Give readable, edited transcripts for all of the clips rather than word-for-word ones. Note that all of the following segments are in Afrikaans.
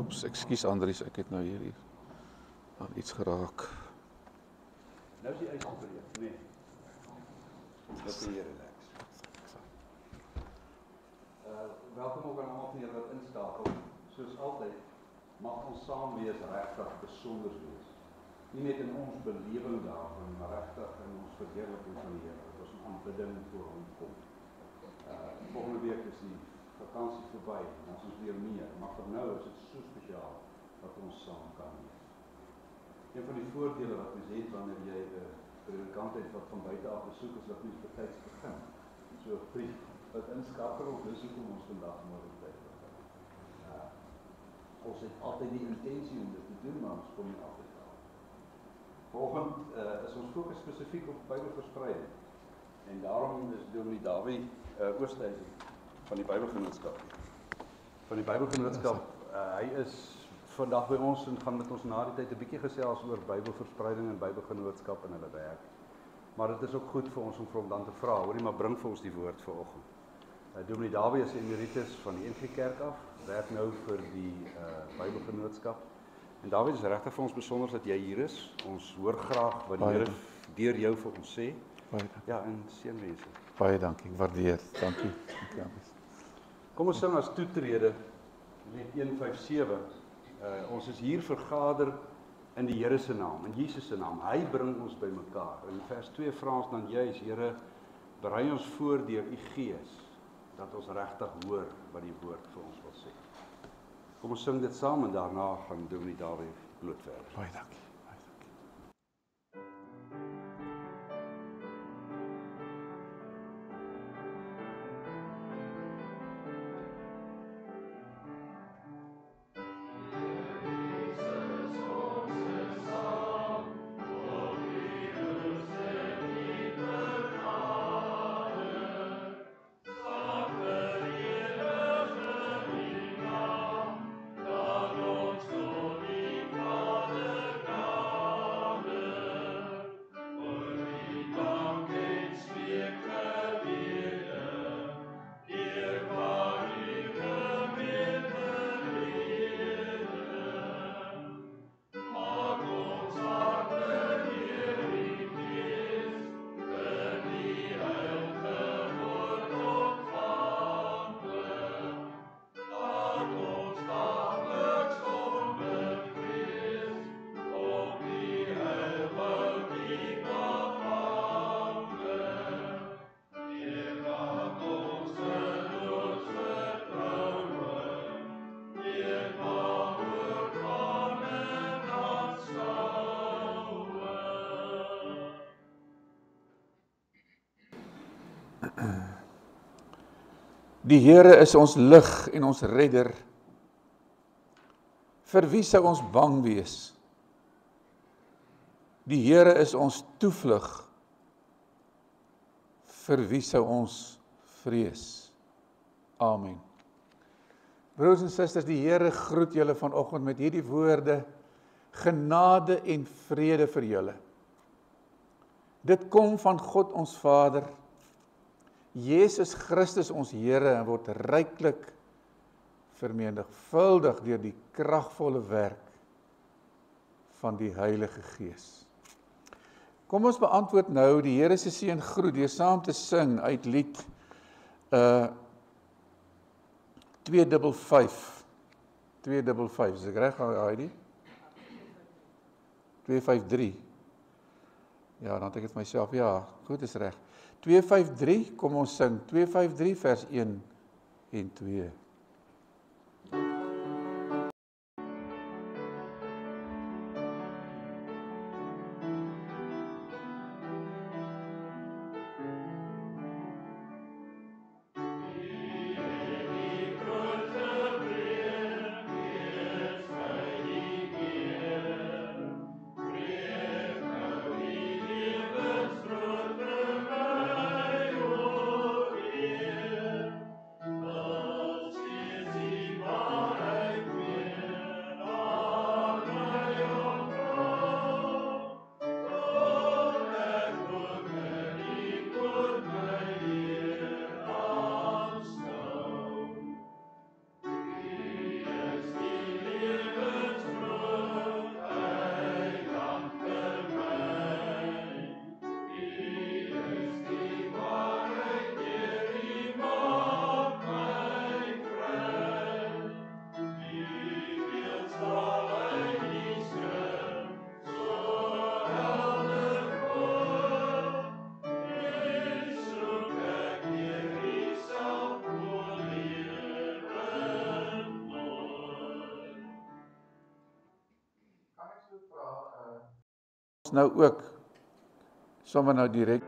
Oeps, ekskuus Andries, ek het nou hier aan iets geraak. Nou is die uitgebreek, nee. Wat die Here relax. Welkom ook aan almal van julle wat inskakel. Soos altyd, mag ons saam wees regtig besonder wees. Nie net in ons belewing daarvan, maar regtig in ons verheerliking van die Here, dat ons in aanbidding voor hom kom. Volgende week is die vakansie verby, en ons is weer meer, maar vir nou is dit so spesiaal dat ons saam kan wees. Een van die voordele wat mens het wanneer jy 'n predikant het wat van buite af besoek is, dat mens betyds begin. So 'n brief wat inskakel of dis hoekom ons vandag môre tyd begin. Ons het altyd die intensie om dit te doen, maar ons kom nie altyd daar. Vanoggend is ons fokus spesifiek op Bybelverspreiding. En daarom is Dominee Dawie Oosthuizen van die Bybelgenootskap. Van die Bybelgenootskap, hy is vandag by ons en gaan met ons na die tyd 'n bietjie gesels oor Bybelverspreiding en Bybelgenootskap en hulle werk. Maar dit is ook goed vir ons om vir hom dan te vra, hoorie, maar bring vir ons die woord vanoggend. Dominee Dawie is emeritus van die NG Kerk af, werk nou vir die Bybelgenootskap. En Dawie, is regtig vir ons besonder dat jy hier is. Ons hoor graag wat die Here deur jou vir ons sê. Ja, en seënwense. Baie dankie, ek waardeer. Dankie. Kom ons sing as toetrede lied 157. Ons is hier vergader in die Here se naam, in Jesus se naam. Hy bring ons bymekaar. In vers 2 vra ons dan juis, Here, berei ons voor deur u Gees, dat ons regtig hoor wat die woord vir ons wil sê. Kom ons sing dit saam en daarna gaan Dominee Dawie blootwerk. Baie dankie. Die Here is ons lig en ons redder. Vir wie sou ons bang wees? Die Here is ons toevlug. Vir wie sou ons vrees? Amen. Broers en susters, die Here groet julle vanoggend met hierdie woorde: genade en vrede vir julle. Dit kom van God ons Vader, Jesus Christus ons Here, en word ryklik vermenigvuldig deur die kragvolle werk van die Heilige Gees. Kom ons beantwoord nou die Here se seën groet deur saam te sing uit lied 255. 255, is ek reg, Heidi? 253. Ja, dan het ek dit myself, ja, goed, is reg. 253, kom ons sing, 253 vers 1 en 2. nou ook sommer nou direk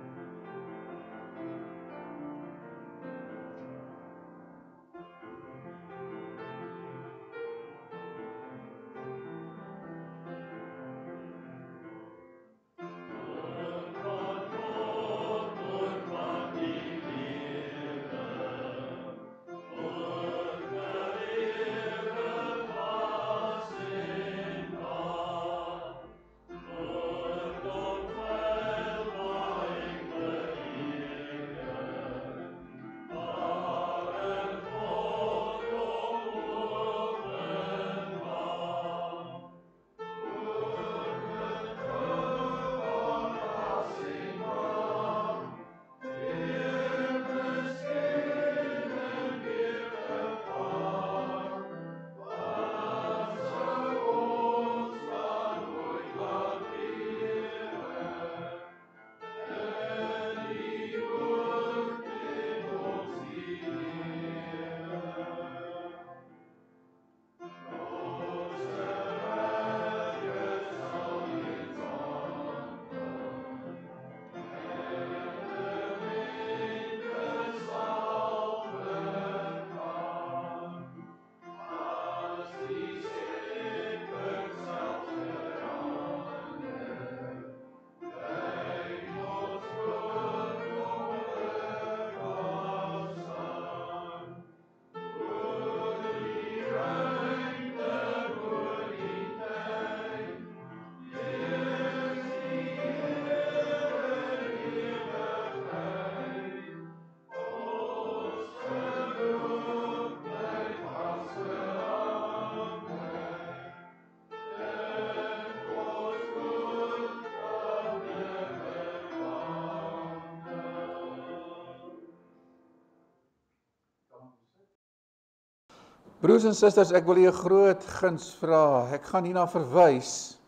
Broers en susters, ek wil julle 'n groot guns vra. Ek gaan hierna verwys.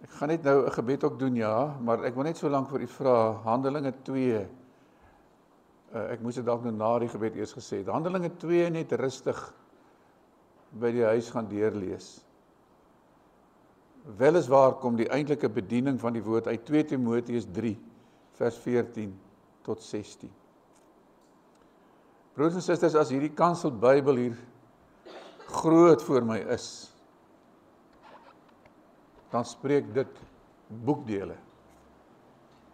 Ek gaan net nou 'n gebed ook doen, ja, maar ek wil net so lank vir u vra, Handelinge 2. Ek moes dit dalk nou na die gebed eers gesê het. Handelinge 2 net rustig by die huis gaan deurlees. Weliswaar kom die eintlike bediening van die woord uit 2 Timoteus 3 vers 14 tot 16. Broers en susters, as hierdie kansel Bybel hier groot voor my is, dan spreek dit boekdele.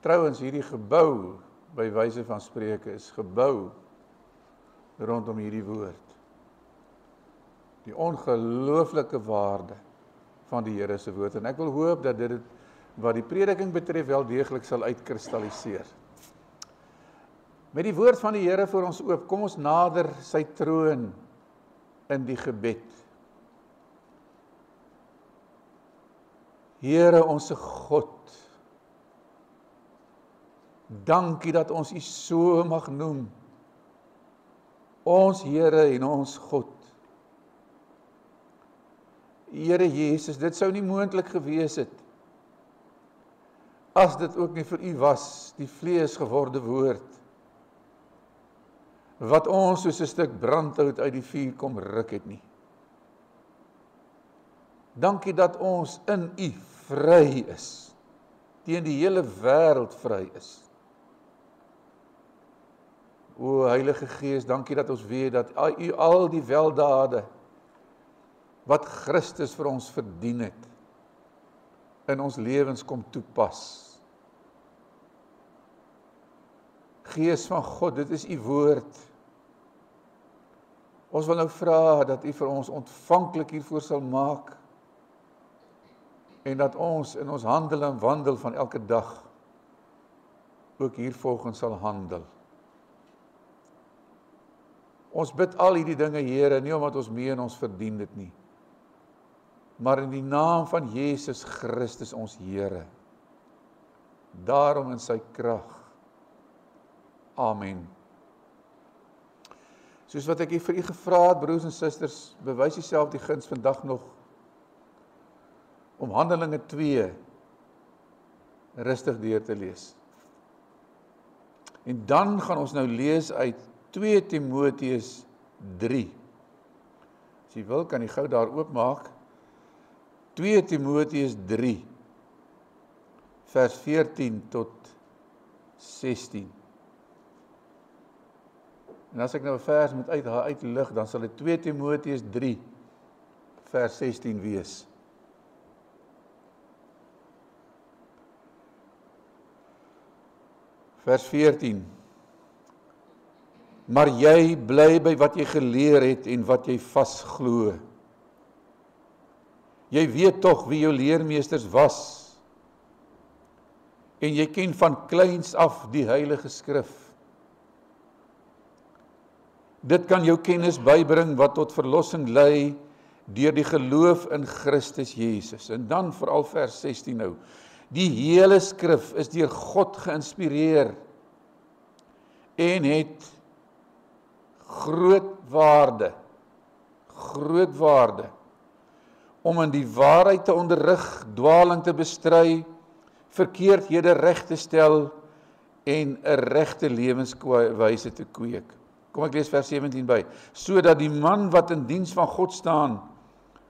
Trouwens, hierdie gebou, by wyse van spreuke, is gebou rondom hierdie woord. Die ongelooflike waarde van die Here se woord. En ek wil hoop dat dit, wat die prediking betref, wel deeglik sal uitkristalliseer. Met die woord van die Here voor ons oop, kom ons nader sy troon in die gebed. Here onse God, dankie dat ons U so mag noem, ons Here en ons God. Here Jesus, dit sou nie moontlik gewees het, as dit ook nie vir U was, die vlees geworde woord, wat ons soos 'n stuk brandhout uit die vuur kom ruk het nie. Dankie dat ons in U vry is, teen die hele wêreld vry is. O Heilige Gees, dankie dat ons weet dat U al die weldade wat Christus vir ons verdien het, in ons lewens kom toepas. Gees van God, dit is U woord. Ons wil nou vra dat U vir ons ontvanklik hiervoor sal maak, en dat ons in ons handel en wandel van elke dag ook hiervolgens sal handel. Ons bid al hierdie dinge, Here, nie omdat ons meer en ons verdien dit nie, maar in die naam van Jesus Christus ons Here. Daarom in sy krag. Amen. Soos wat ek vir u gevra het, broers en susters, bewys jouself die guns vandag nog om Handelinge 2 rustig deur te lees. En dan gaan ons nou lees uit 2 Timoteus 3. As jy wil, kan jy gou daar oopmaak. 2 Timoteus 3. vers 14 tot 16. En as ek nou 'n vers moet uitlig, dan sal dit 2 Timoteus 3 vers 16 wees. Vers 14. Maar jy bly by wat jy geleer het en wat jy vasglo. Jy weet tog wie jou leermeesters was. En jy ken van kleins af die Heilige Skrif. Dit kan jou kennis bybring wat tot verlossing lei deur die geloof in Christus Jesus. En dan veral vers 16 nou. Die hele skrif is deur God geïnspireer en het groot waarde om in die waarheid te onderrig, dwaling te bestry, verkeerdhede reg te stel en 'n regte lewenswyse te kweek. Kom ek lees vers 17 by. Sodat die man wat in diens van God staan,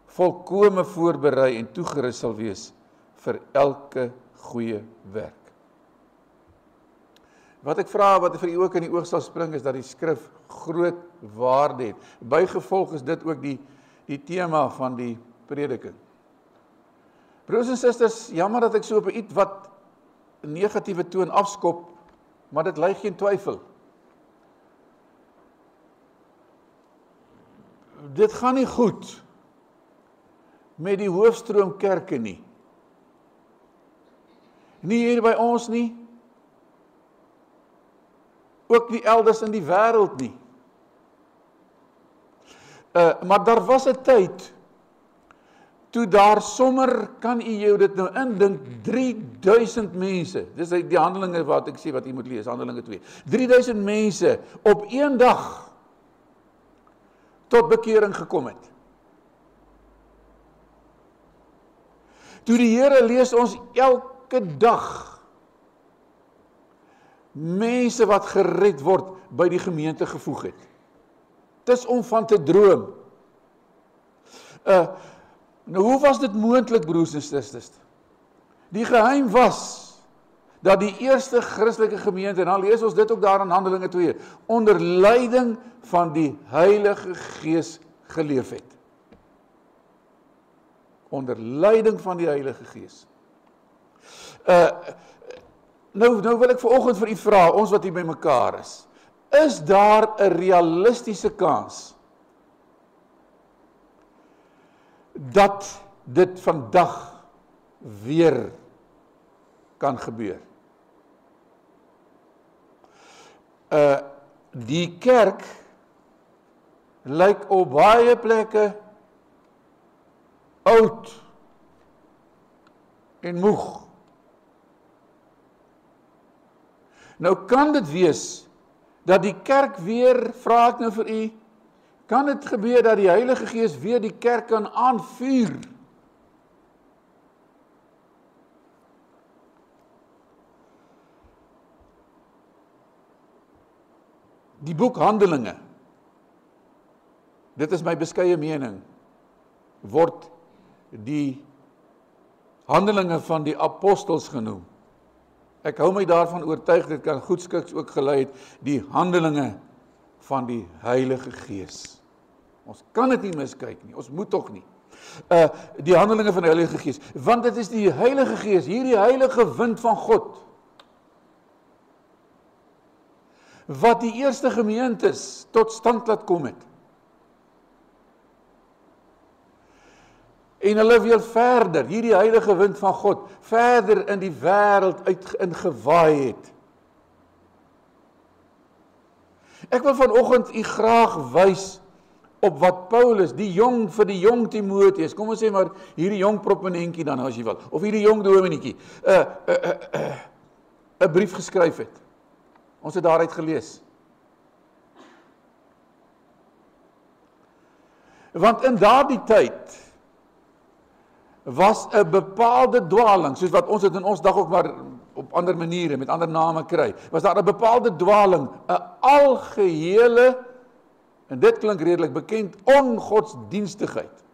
volkome voorberei en toegerus sal wees vir elke goeie werk. Wat ek vra, wat vir u ook in die oog sal spring, is dat die skrif groot waarde het. Bygevolg is dit ook die tema van die prediking. Broers en susters, jammer dat ek so op 'n iets wat negatiewe toon afskop, maar dit lei geen twyfel. Dit gaan nie goed met die hoofstroomkerke nie. Nie hier by ons nie, ook nie elders in die wêreld nie. Maar daar was 'n tyd, toe daar sommer, kan u jou dit nou indink, 3000 mense, dis die Handelinge wat ek sê wat u moet lees, Handelinge 2, 3000 mense op een dag tot bekering gekom het. Toe die Here, lees ons elke dag mense wat gered word by die gemeente gevoeg het. Dis om van te droom. Nou hoe was dit moontlik, broers en susters? Die geheim was dat die eerste Christelike gemeente, en dan lees ons dit ook daar in Handelinge 2, onder leiding van die Heilige Gees geleef het. Onder leiding van die Heilige Gees. Nou wil ek vanoggend vir u vra, ons wat hier by mekaar is daar 'n realistiese kans dat dit vandag weer kan gebeur? Die kerk lyk op baie plekke oud en moeg. Nou kan dit wees dat die kerk weer, vra ek nou vir u, kan dit gebeur dat die Heilige Gees weer die kerk kan aanvuur? Die boek Handelinge, dit is my beskeie mening, word die Handelinge van die apostels genoem. Ek hou my daarvan oortuig, dit kan goedskiks ook gelei het, die Handelinge van die Heilige Gees. Ons kan dit nie miskyk nie, ons moet tog nie. Die Handelinge van die Heilige Gees, want dit is die Heilige Gees, hierdie heilige wind van God, wat die eerste gemeentes tot stand laat kom het. En hulle wil verder, hierdie heilige wind van God, verder in die wêreld ingewaai het. Ek wil vanoggend u graag wys op wat Paulus, vir die jong Timoteus, kom ons sê maar, hierdie jong proponentjie dan as jy wil, of hierdie jong dominetjie, 'n brief geskryf het. Ons het daaruit gelees. Want in daardie tyd was 'n bepaalde dwaling, soos wat ons dit in ons dag ook maar op ander maniere, met ander name kry, was daar 'n bepaalde dwaling, 'n algehele, en dit klink redelik bekend, ongodsdienstigheid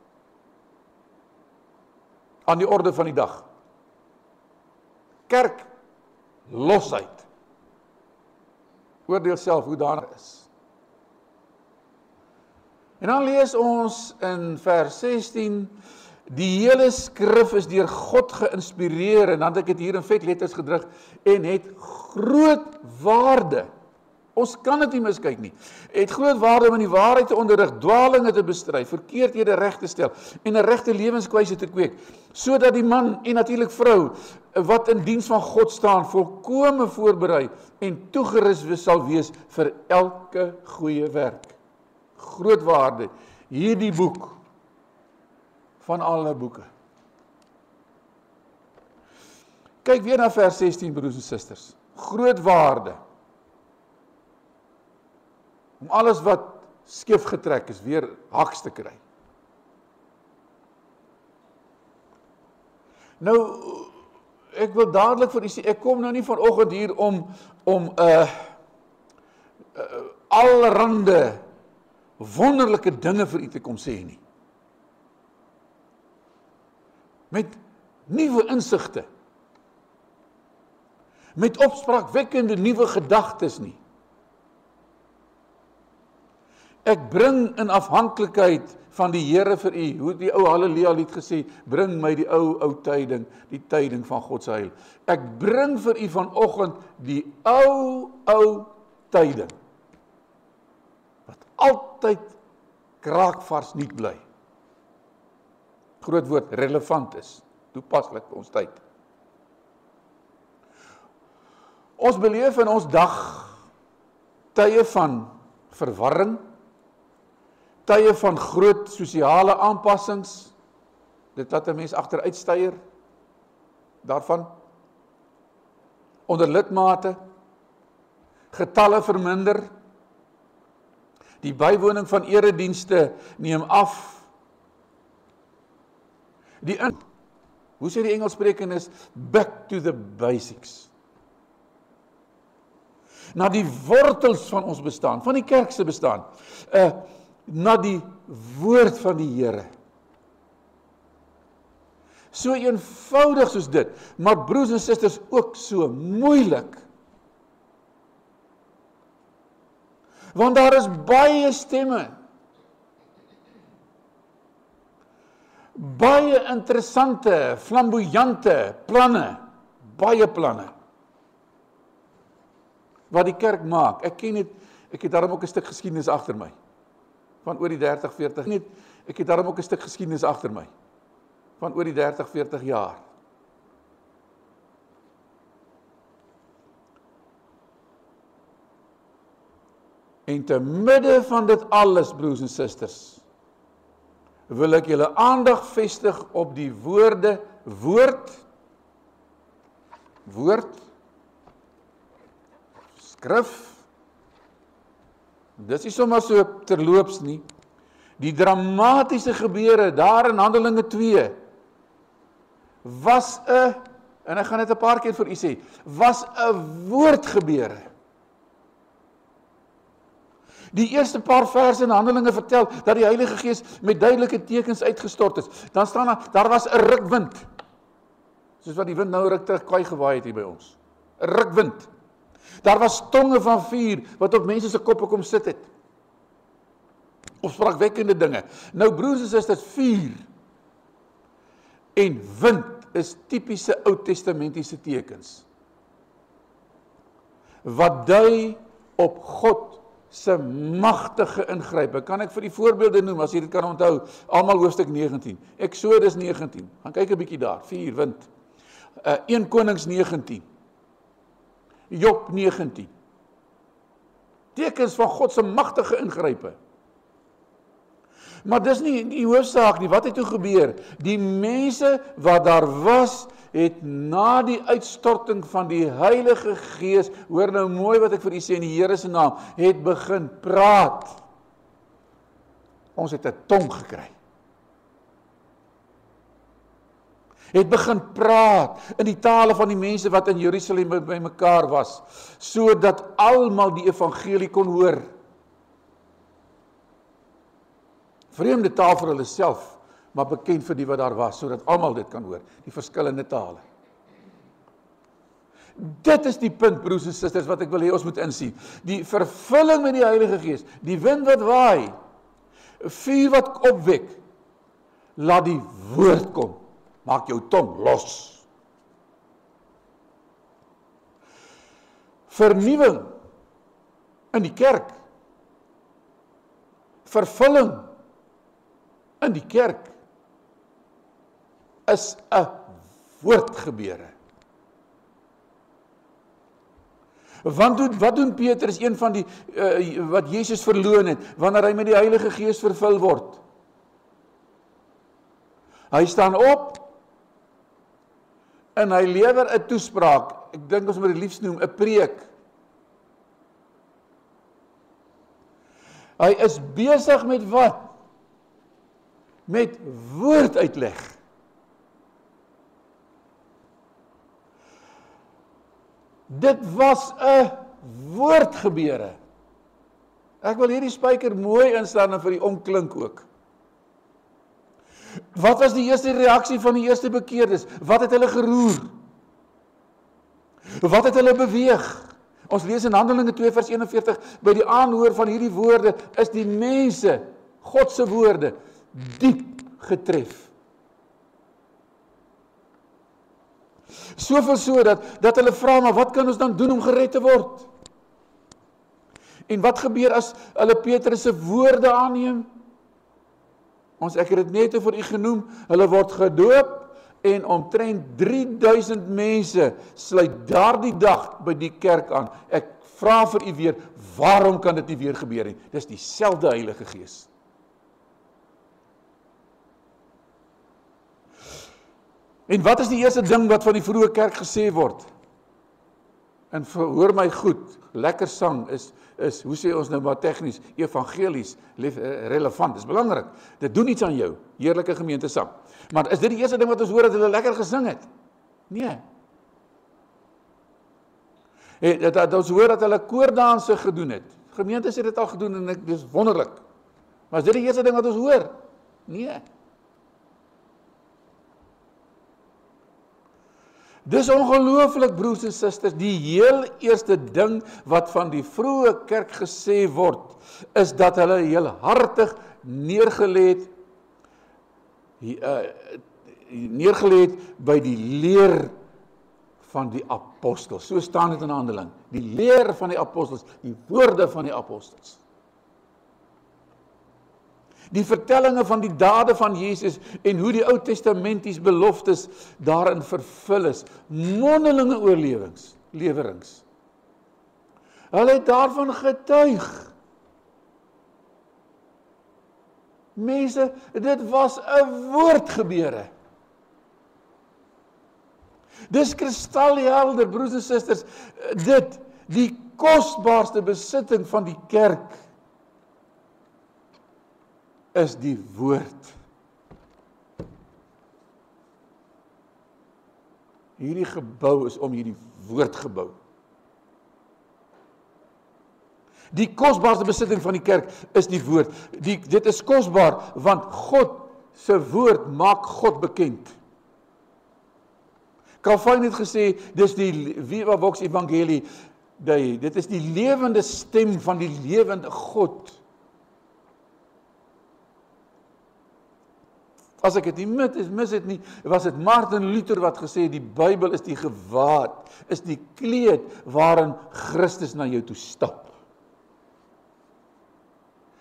aan die orde van die dag. Kerk, losheid. Oordeel self hoe daarna is. En dan lees ons in vers 16, die hele skrif is deur God geïnspireer, en dan het ek dit hier in vetletters gedruk, en het groot waarde. Ons kan dit nie miskyk nie. Het groot waarde om in die waarheid te onderrig, dwalinge te bestry, verkeerdhede reg te stel, en 'n regte lewenswyse te kweek, sodat die man en natuurlik vrou, wat in diens van God staan, volkome voorberei en toegerus sal wees vir elke goeie werk. Groot waarde, hierdie boek, van alle boeke. Kyk weer na vers 16, broers en susters. Groot waarde. Om alles wat skeef getrek is, weer haks te kry. Nou, ek wil dadelik vir u sê, ek kom nou nie vanoggend hier om allerhande wonderlike dinge vir u te kom sê nie. Met nuwe insigte, met opspraakwekkende nuwe gedagtes nie. Ek bring in afhanklikheid van die Here vir u, hoe die ou Halleluja lied gesê, bring my die ou tyding, die tyding van God se heil. Ek bring vir u vanoggend die ou tyding, wat altyd kraakvars nuut bly. Groot woord, relevant is, toepaslik vir ons tyd. Ons beleef in ons dag tye van verwarring, tye van groot sosiale aanpassings, dit laat 'n mens agteruitstyer, daarvan, onder lidmate, getalle verminder, die bywoning van eredienste neem af, hoe sê die Engelssprekers, back to the basics. Na die wortels van ons bestaan, van die kerk se bestaan, na die woord van die Here. So eenvoudig soos dit, maar broers en susters ook so moeilik. Want daar is baie stemme, baie interessante, flamboyante planne, baie planne, wat die kerk maak. Ek het daarom ook 'n stuk geskiedenis agter my, van oor die 30, 40, ek het daarom ook 'n stuk geskiedenis agter my, van oor die 30, 40 jaar. En te midde van dit alles, broers en susters, wil ek julle aandag vestig op die woorde, woord, skrif, dis nie sommer so terloops nie, die dramatiese gebeure daar in Handelinge 2, was en ek gaan dit 'n paar keer vir u sê, was 'n woordgebeure. Die eerste paar verse in Handelinge vertel dat die Heilige Gees met duidelike tekens uitgestort is. Dan staan daar was 'n rukwind. Soos wat die wind nou ruk terug kwaai gewaai het hier by ons. 'n Rukwind. Daar was tonge van vuur wat op mense se koppe kom sit het. Opspraakwekkende dinge. Nou broers en susters, vuur en wind is tipiese Ou Testamentiese tekens. Wat dui op God se magtige ingrype. Kan ek vir die voorbeelde noem, as jy dit kan onthou, almal hoofstuk 19, Exodus 19, gaan kyk 'n bietjie daar, vuur, wind, 1 Konings 19, Job 19, tekens van God se magtige ingrype. Maar dis nie die hoofsaak nie, wat het toe gebeur? Die mense wat daar was, het na die uitstorting van die Heilige Gees, hoor nou mooi wat ek vir u sê in die Here se naam, het begin praat. Ons het 'n tong gekry. Het begin praat in die tale van die mense wat in Jerusalem by mekaar was, sodat almal die evangelie kon hoor. Vreemde taal vir hulle self, maar bekend vir die wat daar was, sodat almal dit kan hoor, die verskillende tale. Dit is die punt, broers en susters, wat ek wil hê ons moet insien. Die vervulling met die Heilige Gees, die wind wat waai, vuur wat opwek, laat die woord kom. Maak jou tong los. Vernuwing in die kerk. Vervulling in die kerk is 'n woordgebeure. Wat doen Petrus, een van die wat Jesus verloon het, wanneer hy met die Heilige Gees vervul word? Hy staan op en hy lewer 'n toespraak. Ek dink ons moet dit liefs noem 'n preek. Hy is besig met wat? Met woorduitleg. Dit was 'n woordgebeure. Ek wil hierdie spyker mooi instaan en vir die omklink ook. Wat was die eerste reaksie van die eerste bekeerdes? Wat het hulle geroer? Wat het hulle beweeg? Ons lees in Handelinge 2 vers 41, by die aanhoor van hierdie woorde is die mense, God se woorde, diep getref. Soveel so dat hulle vra, maar wat kan ons dan doen om gered te word? En wat gebeur as hulle Petrus se woorde aanneem? Ek het dit net vir u genoem, hulle word gedoop en omtrent 3000 mense sluit daardie dag by die kerk aan. Ek vra vir u weer, waarom kan dit nie weer gebeur nie? Dis dieselfde Heilige Gees. En wat is die eerste ding wat van die vroeë kerk gesê word? En hoor my goed, lekker sang is hoe sê ons nou maar tegnies, evangelies, relevant, dis belangrik. Dit doen iets aan jou, heerlike gemeente sang. Maar is dit die eerste ding wat ons hoor dat hulle lekker gesing het? Nee. Dat ons hoor dat hulle koordanse gedoen het. Gemeentes het dit al gedoen en dit is wonderlik. Maar is dit die eerste ding wat ons hoor? Nee. Dis ongelooflik, broers en susters, die heel eerste ding wat van die vroeë kerk gesê word, is dat hulle heelhartig neergelê het by die leer van die apostels. So staan dit in Handeling. Die leer van die apostels, die woorde van die apostels. Die vertellinge van die dade van Jesus en hoe die Ou Testamenties beloftes daarin vervul is. Mondelinge oorlewerings. Hulle het daarvan getuig. Mense, dit was 'n woordgebeure. Dis kristalhelder, broers en susters, die kosbaarste besitting van die kerk is die woord. Hierdie gebou is om hierdie woord gebou. Die kosbaarste besitting van die kerk is die woord. Dit is kosbaar, want God se woord maak God bekend. Calvin het gesê, dis die Viva Vox Evangelie, dit is die lewende stem van die lewende God. As ek dit nie mis het nie, was dit Martin Luther wat gesê, die Bybel is die gewaad, is die kleed waarin Christus na jou toe stap.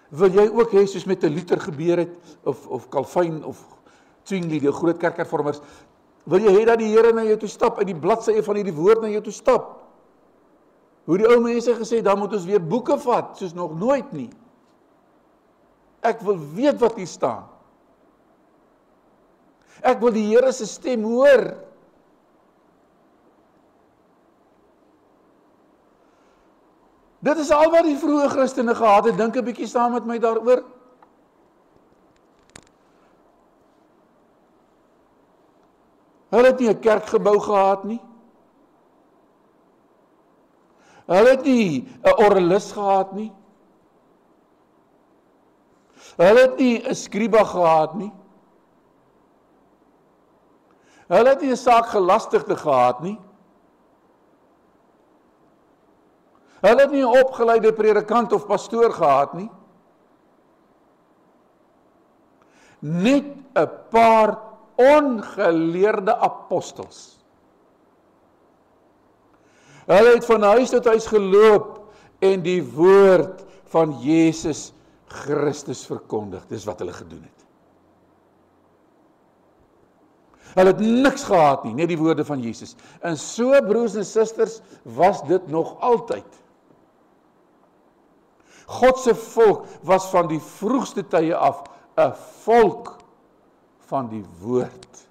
Wil jy ook hê soos met 'n Luther gebeur het, of Calvin, of Zwingli, die groot kerkhervormers, wil jy hê dat die Here na jou toe stap, uit die bladsye van hierdie woord na jou toe stap? Hoe die ou mense gesê, dan moet ons weer boeke vat, soos nog nooit nie. Ek wil weet wat hier staan. Ek wil die Here se stem hoor. Dit is al wat die vroeë Christene gehad het, dink 'n bietjie saam met my daaroor. Hulle het nie 'n kerkgebou gehad nie. Hulle het nie 'n orgelis gehad nie. Hulle het nie 'n skriba gehad nie. Hulle het nie 'n saak gelastigde gehad nie. Hulle het nie 'n opgeleide predikant of pastoor gehad nie. Net 'n paar ongeleerde apostels. Hulle het van huis tot huis geloop en die woord van Jesus Christus verkondig. Dis wat hulle gedoen het. Hulle het niks gehad nie, net die woorde van Jesus. En so, broers en susters, was dit nog altyd. God se volk was van die vroegste tye af 'n volk van die woord.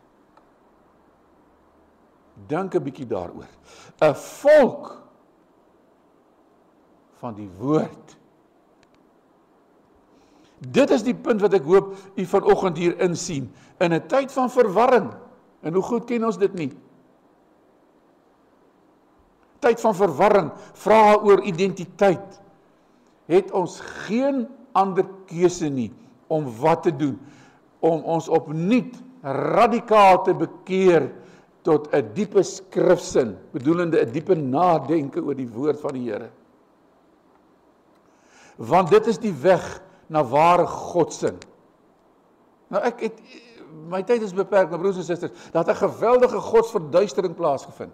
Dink 'n bietjie daaroor. 'n Volk van die woord. Dit is die punt wat ek hoop u vanoggend hier insien. In 'n tyd van verwarring. En hoe goed ken ons dit nie? Tyd van verwarring, vrae oor identiteit. Het ons geen ander keuse nie om wat te doen, om ons opnuut radikaal te bekeer tot 'n diepe skrifsin, bedoelende 'n diepe nadenke oor die woord van die Here. Want dit is die weg na ware godsin. Nou my tyd is beperk, my broers en susters, daar het 'n geweldige godsverduistering plaasgevind.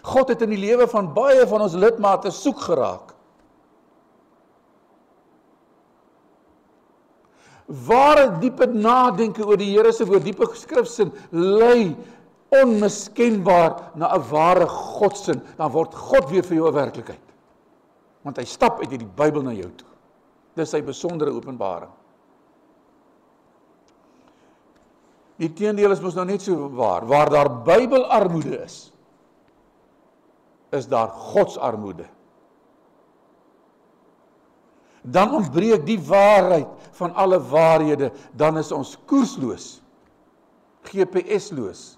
God het in die lewe van baie van ons lidmate soek geraak. Ware diepe nadenke oor die Here se woord, diepe skrifsin, lei onmiskenbaar na 'n ware godsin, dan word God weer vir jou 'n werklikheid. Want hy stap uit hierdie Bybel na jou toe. Dis sy besondere openbaring. Die teendeel is mos nou net so waar. Waar daar Bybelarmoede is daar godsarmoede. Dan ontbreek die waarheid van alle waarhede, dan is ons koersloos, GPS-loos,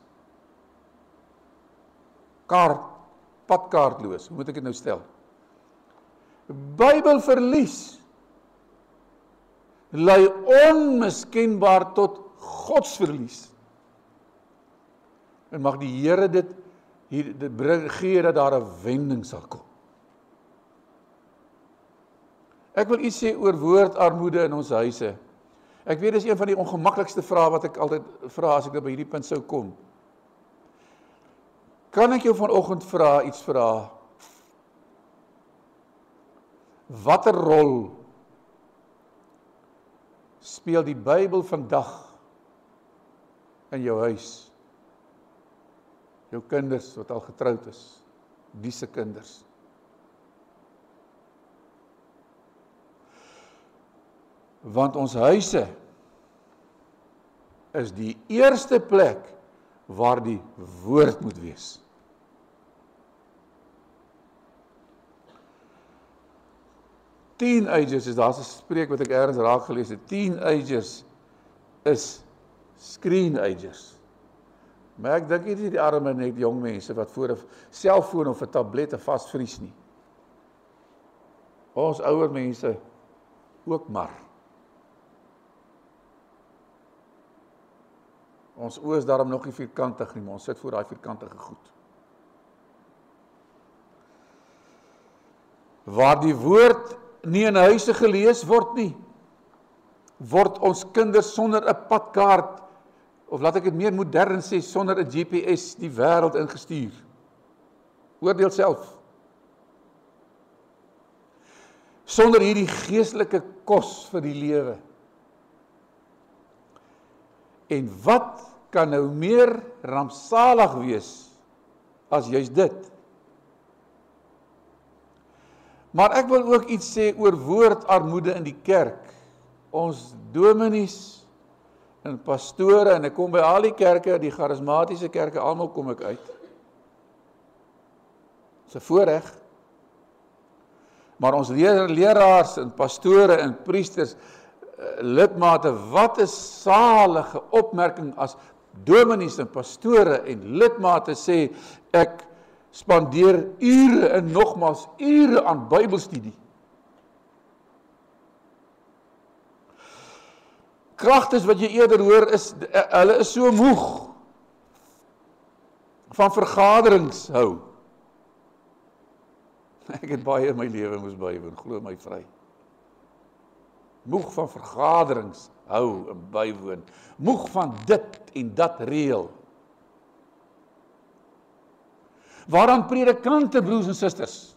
padkaartloos, hoe moet ek dit nou stel? Bybelverlies lei onmiskenbaar tot godsverlies. En mag die Here dit gee dat daar 'n wending sal kom. Ek wil iets sê oor woordarmoede in ons huise. Ek weet dis een van die ongemaklikste vrae wat ek altyd vra as ek by hierdie punt sou kom. Kan ek jou vanoggend iets vra? Watter rol speel die Bybel vandag in jou huis? Jou kinders wat al getroud is, die se kinders. Want ons huise is die eerste plek waar die woord moet wees. Teenagers, daar's 'n spreek wat ek ergens raak gelees het. Teenagers is screenagers. Maar ek dink nie die arme net jong mense wat voor 'n selfoon of 'n tablet vasvries nie. Ons ouer mense ook maar. Ons oë is daarom nog nie vierkantig nie, maar ons sit voor daai vierkantige goed. Waar die woord nie in huise gelees word nie, word ons kinders sonder 'n padkaart, of laat ek dit meer modern sê, sonder 'n GPS die wêreld ingestuur. Oordeel self. Sonder hierdie geestelike kos vir die lewe. En wat kan nou meer rampsalig wees as juist dit? Maar ek wil ook iets sê oor woordarmoede in die kerk. Ons dominees en pastore, en ek kom by al die kerke, die charismatiese kerke, almal kom ek uit. Dis 'n voorreg. Maar ons leraars en pastore en priesters, lidmate, wat 'n salige opmerking as dominees en pastore en lidmate sê, ek spandeer ure en nogmaals ure aan Bybelstudie. Kragtes wat jy eerder hoor is, hulle is so moeg van vergaderings hou. Ek het baie in my lewe moes bywoon, glo my vry. Moeg van vergaderings hou en bywoon. Moeg van dit en dat reël. Waaraan predikante, broers en susters?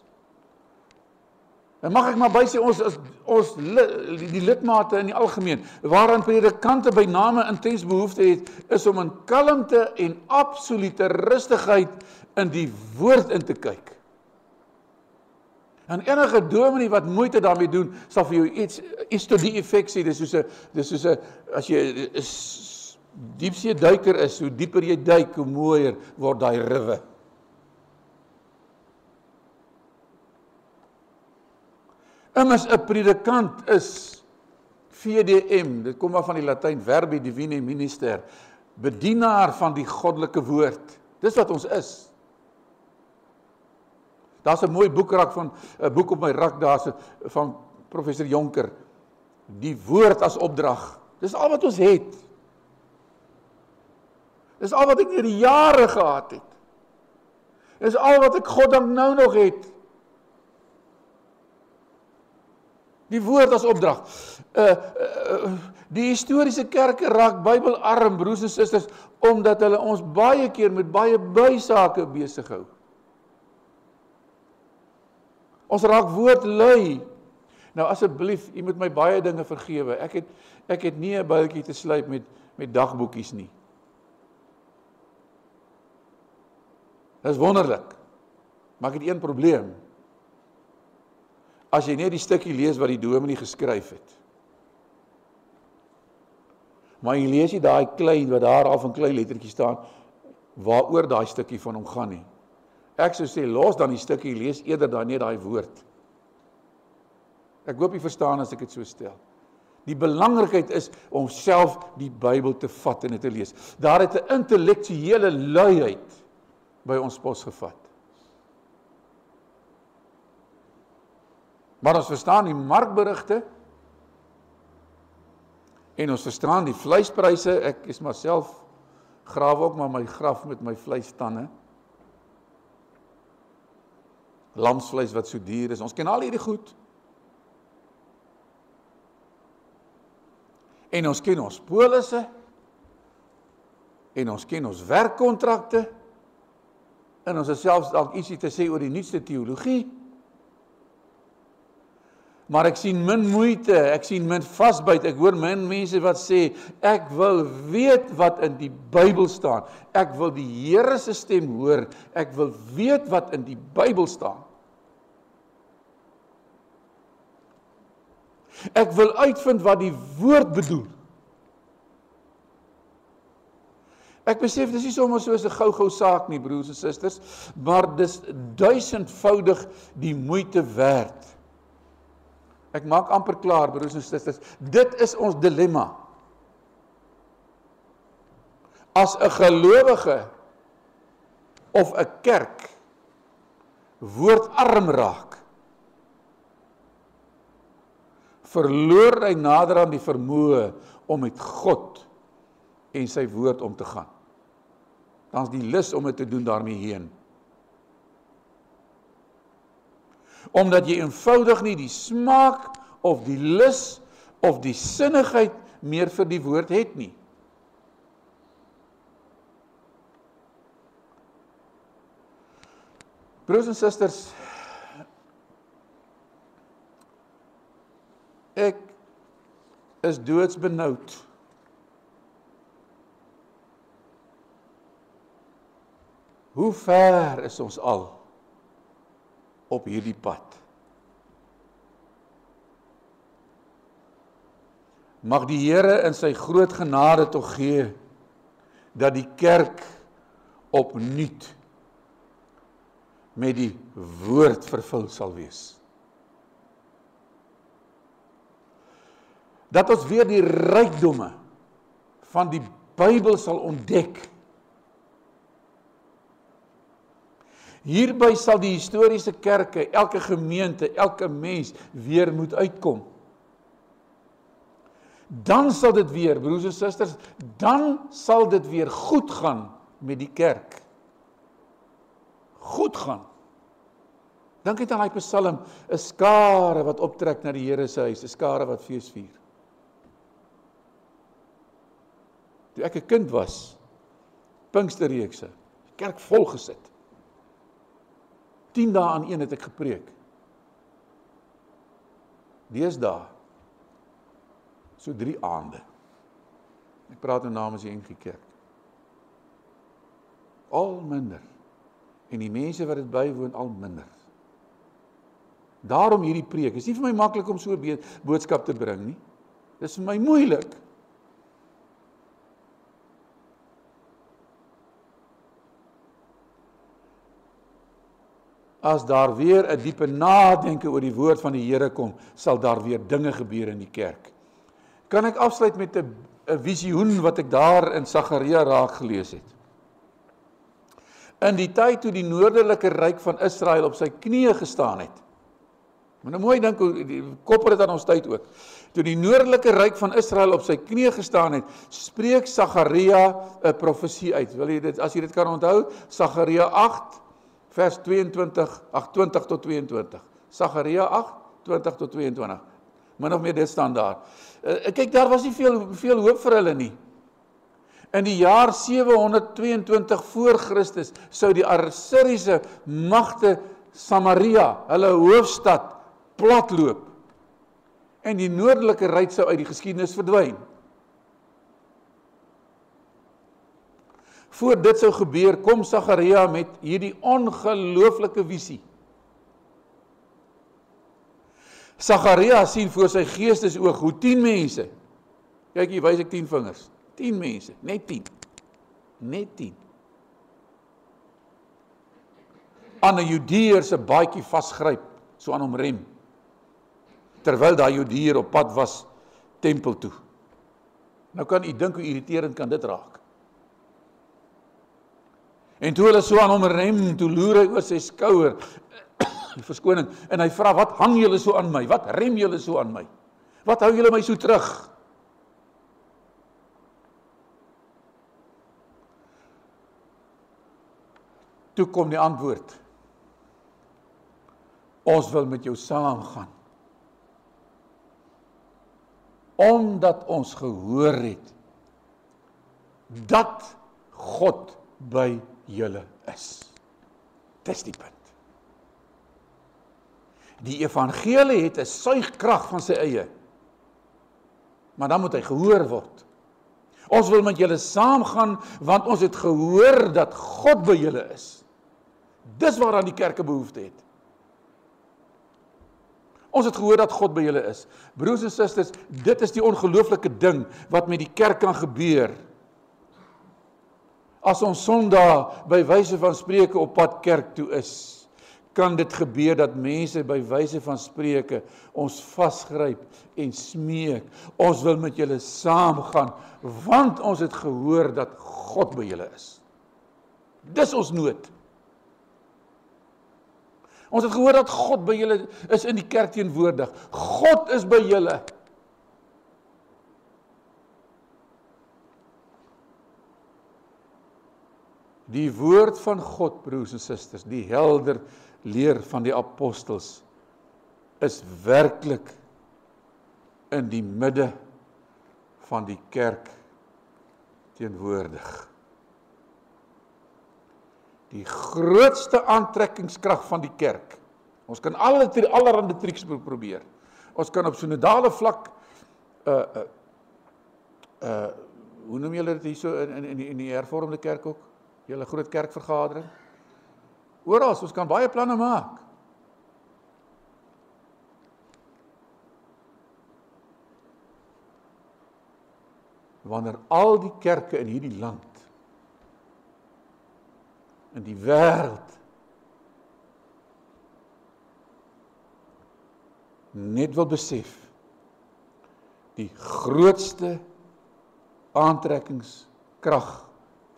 En mag ek maar by sê, die lidmate in die algemeen, waaraan predikante by name intens behoefte het, is om in kalmte en absolute rustigheid in die woord in te kyk. En enige dominee wat moeite daarmee doen, sal vir jou iets tot die effek sê, dis soos as jy diepsee duiker is, hoe dieper jy duik, hoe mooier word daai riwe. Immers 'n predikant is VDM, dit kom maar van die Latyn, verbi divine minister, bedienaar van die goddelike woord. Dis wat ons is. Daar's 'n mooi boekrak van 'n boek op my rak daar van professor Jonker. Die woord as opdrag. Dis al wat ons het. Dis al wat ek deur die jare gehad het. Dis al wat ek goddank nou nog het. Die woord as opdrag. Die historiese kerke raak Bybelarm, broers en susters, omdat hulle ons baie keer met baie bysake besig hou. Ons raak woordlui. Nou asseblief, u moet my baie dinge vergewe. Ek het nie 'n builtjie te slyp met dagboekies nie. Dis wonderlik. Maar ek het een probleem. As jy net die stukkie lees wat die dominee geskryf het. Maar jy lees nie daai klein, wat daar al van klein lettertjies staan, waaroor daai stukkie van hom gaan nie. Ek sou sê, los dan die stukkie, lees eerder dan net daai woord. Ek hoop jy verstaan as ek dit so stel. Die belangrikheid is om self die Bybel te vat en dit te lees. Daar het 'n intellektuele luiheid by ons pos gevat. Maar ons verstaan die markberigte en ons verstaan die vleispryse. Ek is maar self grawe ook maar my graf met my vleistanne. Lamsvleis wat so duur is. Ons ken al hierdie goed. En ons ken ons polisse. En ons ken ons werkkontrakte. En ons het selfs dalk ietsie te sê oor die nuutste teologie. Maar ek sien min moeite, ek sien min vasbyt, ek hoor min mense wat sê, ek wil weet wat in die Bybel staan, ek wil die Here se stem hoor, ek wil weet wat in die Bybel staan. Ek wil uitvind wat die woord bedoel. Ek besef, dis nie sommer so 'n gou-gou saak nie, broers en susters, maar dis 1000voudig die moeite werd. Ek maak amper klaar, broers en susters. Dit is ons dilemma. As 'n gelowige of 'n kerk woordarm raak, verloor hy naderhand die vermoë om met God en sy woord om te gaan. Dan is die lus om dit te doen daarmee heen. Omdat jy eenvoudig nie die smaak of die lus of die sinnigheid meer vir die woord het nie. Broers en susters, ek is doodsbenoud. Hoe ver is ons al op hierdie pad? Mag die Here in sy groot genade tog gee, dat die kerk opnuut met die woord vervul sal wees. Dat ons weer die rykdomme van die Bybel sal ontdek. Hierby sal die historiese kerke, elke gemeente, elke mens weer moet uitkom. Dan sal dit weer, broers en susters, dan sal dit weer goed gaan met die kerk. Goed gaan. Dink net aan die Psalm, 'n skare wat optrek na die Here se huis, 'n skare wat fees vier. Toe ek 'n kind was, Pinksterreekse, kerk vol gesit. 10 dae aan een het ek gepreek. Deesdae, so 3 aande. Ek praat nou namens die NG Kerk. Al minder. En die mense wat dit bywoon, al minder. Daarom hierdie preek. Is nie vir my maklik om so 'n boodskap te bring nie. Dis vir my moeilik. As daar weer 'n diepe nadenke oor die woord van die Here kom, sal daar weer dinge gebeur in die kerk. Kan ek afsluit met 'n visioen wat ek daar in Sagaria raak gelees het? In die tyd toe die noordelike ryk van Israel op sy knieë gestaan het. Maar nou mooi dink, koppel dit aan ons tyd ook. Toe die noordelike ryk van Israel op sy knieë gestaan het, spreek Sagaria 'n profesie uit. Wil jy dit, as jy dit kan onthou, Sagaria 8 vers 20 tot 22. Sagaria 8, 20 tot 22. Min of meer dit staan daar. Kyk, daar was nie veel hoop vir hulle nie. In die jaar 722 voor Christus sou die Assiriese magte Samaria, hulle hoofstad, platloop. En die noordelike ryk sou uit die geskiedenis verdwyn. Voor dit sou gebeur, kom Sagaria met hierdie ongelooflike visie. Sagaria sien voor sy geestesoog hoe 10 mense, kyk hier wys ek 10 vingers, 10 mense, net 10, aan 'n Judeër se baadjie vasgryp, so aan hom rem, terwyl daai Judeër op pad was tempel toe. Nou kan u dink hoe irriterend kan dit raak. En toe hulle so aan hom rem, toe loer hy oor sy skouer, verskoning, en hy vra, wat hang julle so aan my? Wat rem julle so aan my? Wat hou julle my so terug? Toe kom die antwoord. Ons wil met jou saamgaan. Omdat ons gehoor het dat God by julle is. Dis die punt. Die evangelie het 'n suigkrag van sy eie, maar dan moet hy gehoor word. Ons wil met julle saamgaan, want ons het gehoor dat God by julle is. Dis waaraan die kerk 'n behoefte het. Ons het gehoor dat God by julle is. Broers en susters, dit is die ongelooflike ding wat met die kerk kan gebeur. As ons Sondag by wyse van spreke op pad kerk toe is, kan dit gebeur dat mense by wyse van spreke ons vasgryp en smeek. Ons wil met julle saamgaan, want ons het gehoor dat God by julle is. Dis ons nood. Ons het gehoor dat God by julle is in die kerk teenwoordig. God is by julle. Die woord van God, broers en susters, die helder leer van die apostels, is werklik in die midde van die kerk teenwoordig. Die grootste aantrekkingskrag van die kerk. Ons kan allerhande triks probeer. Ons kan op synodale vlak, hoe noem julle dit hier so in die hervormde kerk ook? Julle groot kerkvergadering? Oral, ons kan baie planne maak. Wanneer al die kerke in hierdie land, in die wêreld, net wil besef, die grootste aantrekkingskrag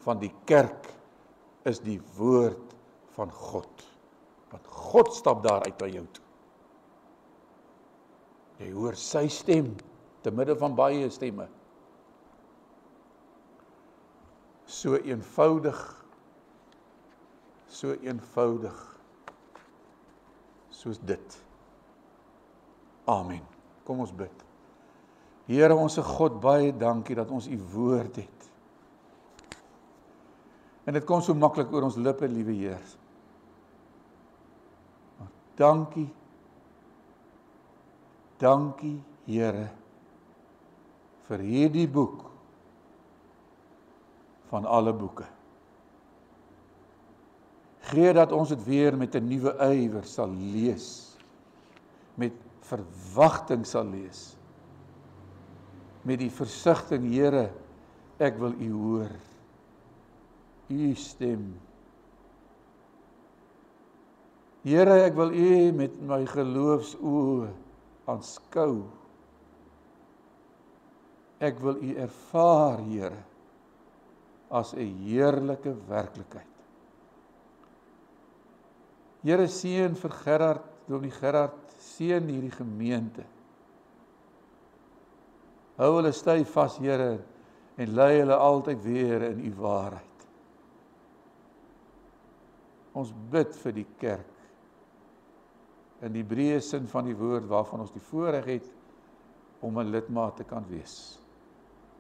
van die kerk is die woord van God. Want God stap daar uit by jou toe. Jy hoor sy stem, te midde van baie stemme. So eenvoudig, soos dit. Amen. Kom ons bid. Here onse God, baie dankie dat ons U woord het. En dit kom so maklik oor ons lippe, liewe Heer. Maar dankie, Here, vir hierdie boek van alle boeke. Gee dat ons dit weer met 'n nuwe ywer sal lees, met verwagting sal lees, met die versigtiging, Here, ek wil U hoor, U stem. Here, ek wil U met my geloofsoë aanskou. Ek wil U ervaar, Here, as 'n heerlike werklikheid. Here, seën vir Gerard, Dominee Gerard, seën hierdie gemeente. Hou hulle styf vas, Here, en lei hulle altyd weer in U waarheid. Ons bid vir die kerk, in die breë sin van die woord, waarvan ons die voorreg het, om 'n lidmaat te kan wees.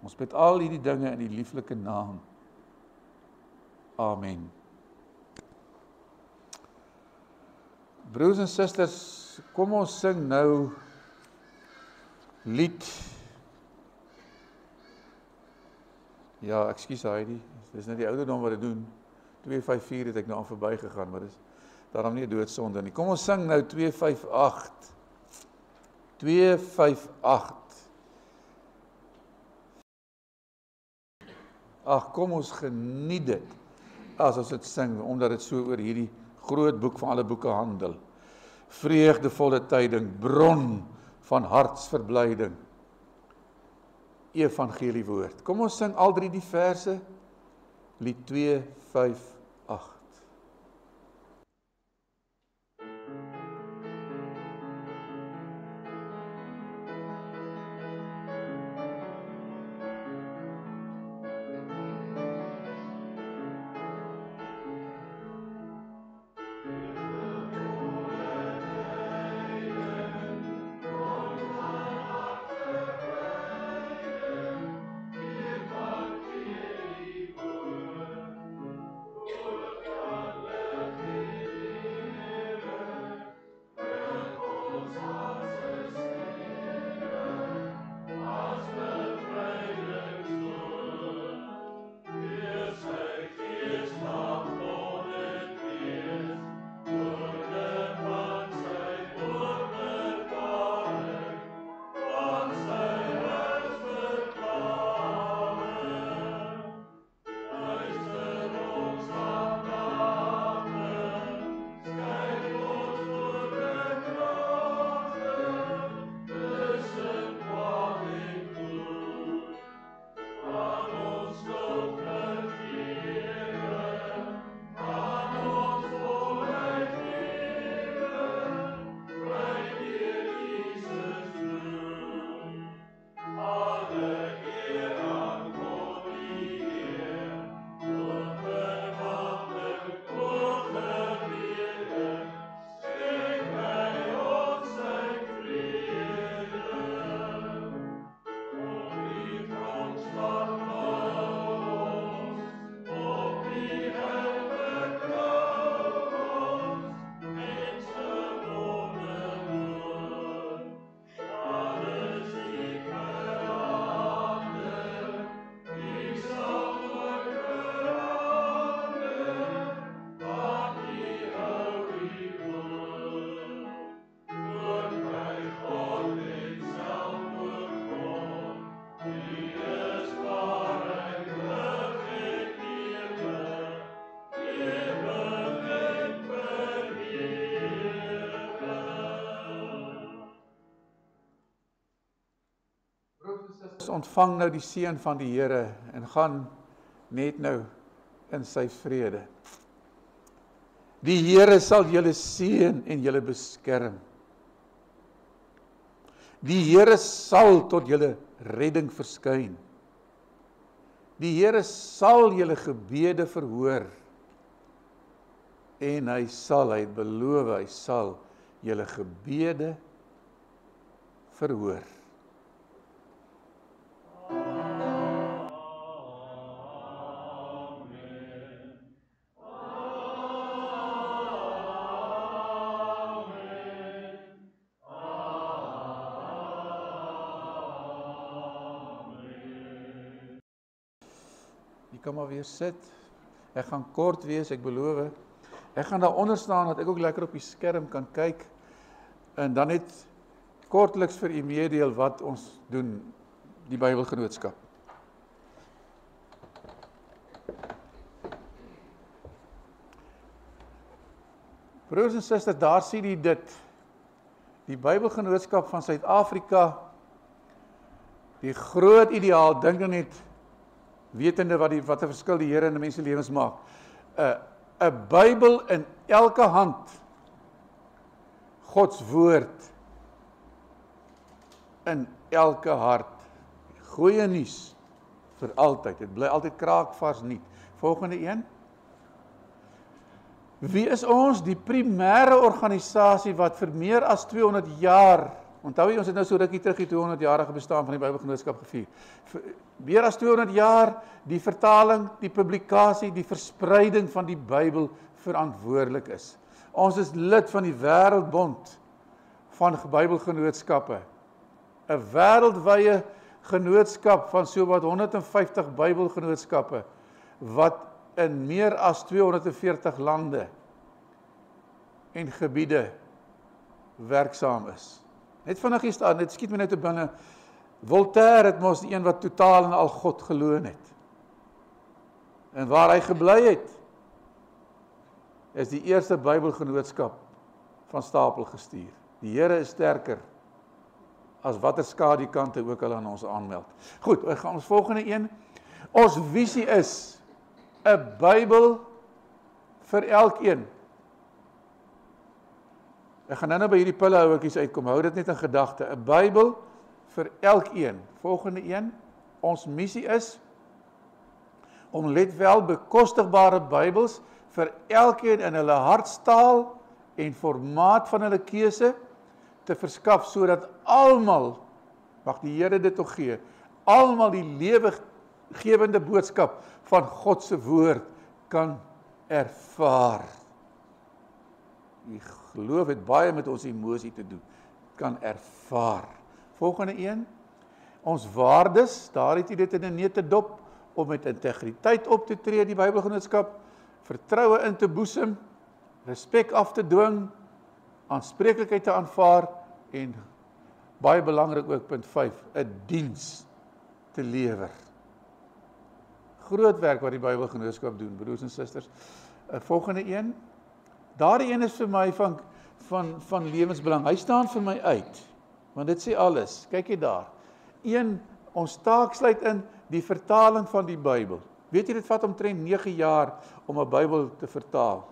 Ons bid al hierdie dinge in die lieflike naam. Amen. Broers en susters, kom ons sing nou lied. Ja, ekskuus Heidi, dis net die ouderdom wat dit doen. 254 het ek nou aan verby gegaan, maar dis daarom nie 'n doodsonde nie. Kom ons sing nou 258. 258. Ag, kom ons geniet dit as ons dit sing, omdat dit so oor hierdie groot boek van alle boeke handel. Vreugdevolle tyding, bron van hartsverblyding. Evangelie woord. Kom ons sing al drie die verse. Lied 258. Ontvang nou die seën van die Here en gaan net nou in sy vrede. Die Here sal julle seën en julle beskerm. Die Here sal tot julle redding verskyn. Die Here sal julle gebede verhoor. En hy het beloof, hy sal julle gebede verhoor. Jy kan maar weer sit. Ek gaan kort wees, ek beloof. Ek gaan daaronder staan dat ek ook lekker op die skerm kan kyk en dan net kortliks vir u meedeel wat ons doen, die Bybelgenootskap. Broers en susters, daar sien jy dit. Die Bybelgenootskap van Suid-Afrika, die groot ideaal, dink dan net wetende wat 'n verskil die Here in die mense lewens maak. 'n Bybel in elke hand, Gods woord in elke hart. Goeie nuus vir altyd. Dit bly altyd kraakvars nuut. Volgende een. Wie is ons? Die primêre organisasie wat vir meer as 200 jaar, onthou jy ons het nou so rukkie terug die 200-jarige bestaan van die Bybelgenootskap gevier. Meer as 200 jaar die vertaling, die publikasie, die verspreiding van die Bybel verantwoordelik is. Ons is lid van die Wêreldbond van Bybelgenootskappe. 'n wêreldwye genootskap van sowat 150 Bybelgenootskappe wat in meer as 240 lande en gebiede werksaam is. Net vinnig hier staan, dit skiet my net te binne. Voltaire het mos die een wat totaal en al God geloon het. En waar hy gebly het, is die eerste Bybelgenootskap van stapel gestuur. Die Here is sterker as watter skadukante ook al aan ons aanmeld. Goed, ons gaan ons volgende een. Ons visie is 'n Bybel vir elkeen. Ek gaan nou by hierdie pillehouertjies uitkom, hou dit net in gedagte. 'n Bybel vir elkeen. Volgende een. Ons missie is om let wel bekostigbare Bybels vir elkeen in hulle hartstaal en formaat van hulle keuse te verskaf sodat almal, mag die Here dit tog gee, almal die lewegewende boodskap van God se woord kan ervaar. Die geloof het baie met ons emosie te doen, kan ervaar. Volgende een, ons waardes, daar het jy dit in 'n neute dop, om met integriteit op te tree, die Bybelgenootskap, vertroue in te boesem, respek af te dwing, aanspreeklikheid te aanvaar en baie belangrik ook punt 5, 'n diens te lewer. Groot werk wat die Bybelgenootskap doen, broers en susters. Volgende een, daardie een is vir my van lewensbelang. Hy staan vir my uit, want dit sê alles. Kyk jy daar. Een, ons taak sluit in die vertaling van die Bybel. Weet jy, dit vat omtrent 9 jaar om 'n Bybel te vertaal.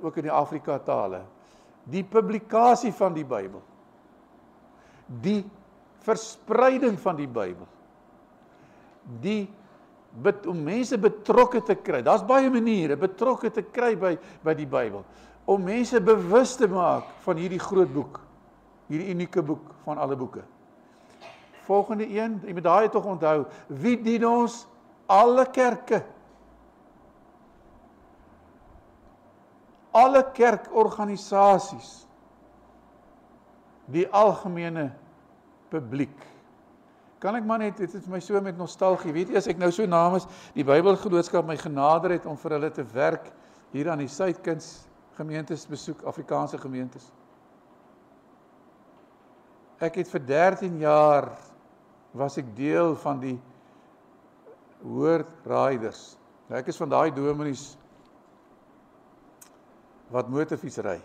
Ook in die Afrika tale. Die publikasie van die Bybel. Die verspreiding van die Bybel. Om mense betrokke te kry. Daar's baie maniere betrokke te kry by die Bybel. Om mense bewus te maak van hierdie groot boek. Hierdie unieke boek van alle boeke. Volgende een, jy moet daai tog onthou. Wie dien ons? Alle kerke. Alle kerkorganisasies. Die algemene publiek. Kan ek maar net, dit is my so met nostalgie, weet jy, as ek nou so namens die Bybelgenootskap my genader het om vir hulle te werk, hier aan die Suidkuns gemeentes besoek, Afrikaanse gemeentes. Ek het vir 13 jaar, was ek deel van die Word Riders. Ek is van daai dominees wat motorfiets ry.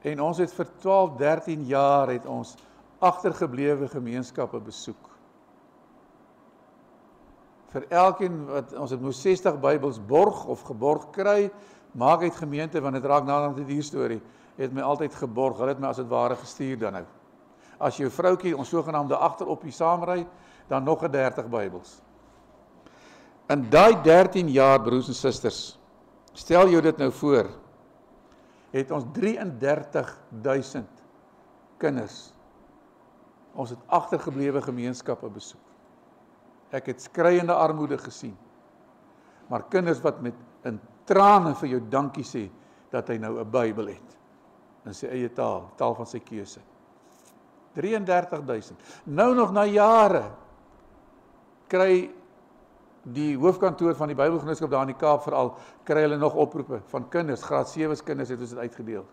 En ons het vir 12, 13 jaar het ons agtergeblewe gemeenskappe besoek. Vir elkeen wat ons het moes 60 Bybels borg of geborg kry, maak uit gemeente, want dit raak nader aan die storie, het my altyd geborg, hulle het my as het ware gestuur dan nou. As jou vroukie ons sogenaamde agteroppie saamry, dan nog 30 Bybels. In daai 13 jaar, broers en susters, stel jou dit nou voor, het ons 33.000 kinders. Ons het agtergeblewe gemeenskappe besoek. Ek het skreiende armoede gesien. Maar kinders wat met in trane vir jou dankie sê, dat hy nou 'n Bybel het. In sy eie taal, taal van sy keuse. 33.000. Nou nog na jare, kry die hoofkantoor van die Bybelgenootskap daar in die Kaap veral, kry hulle nog oproepe van kinders, graad 7 kinders het ons dit uitgedeel.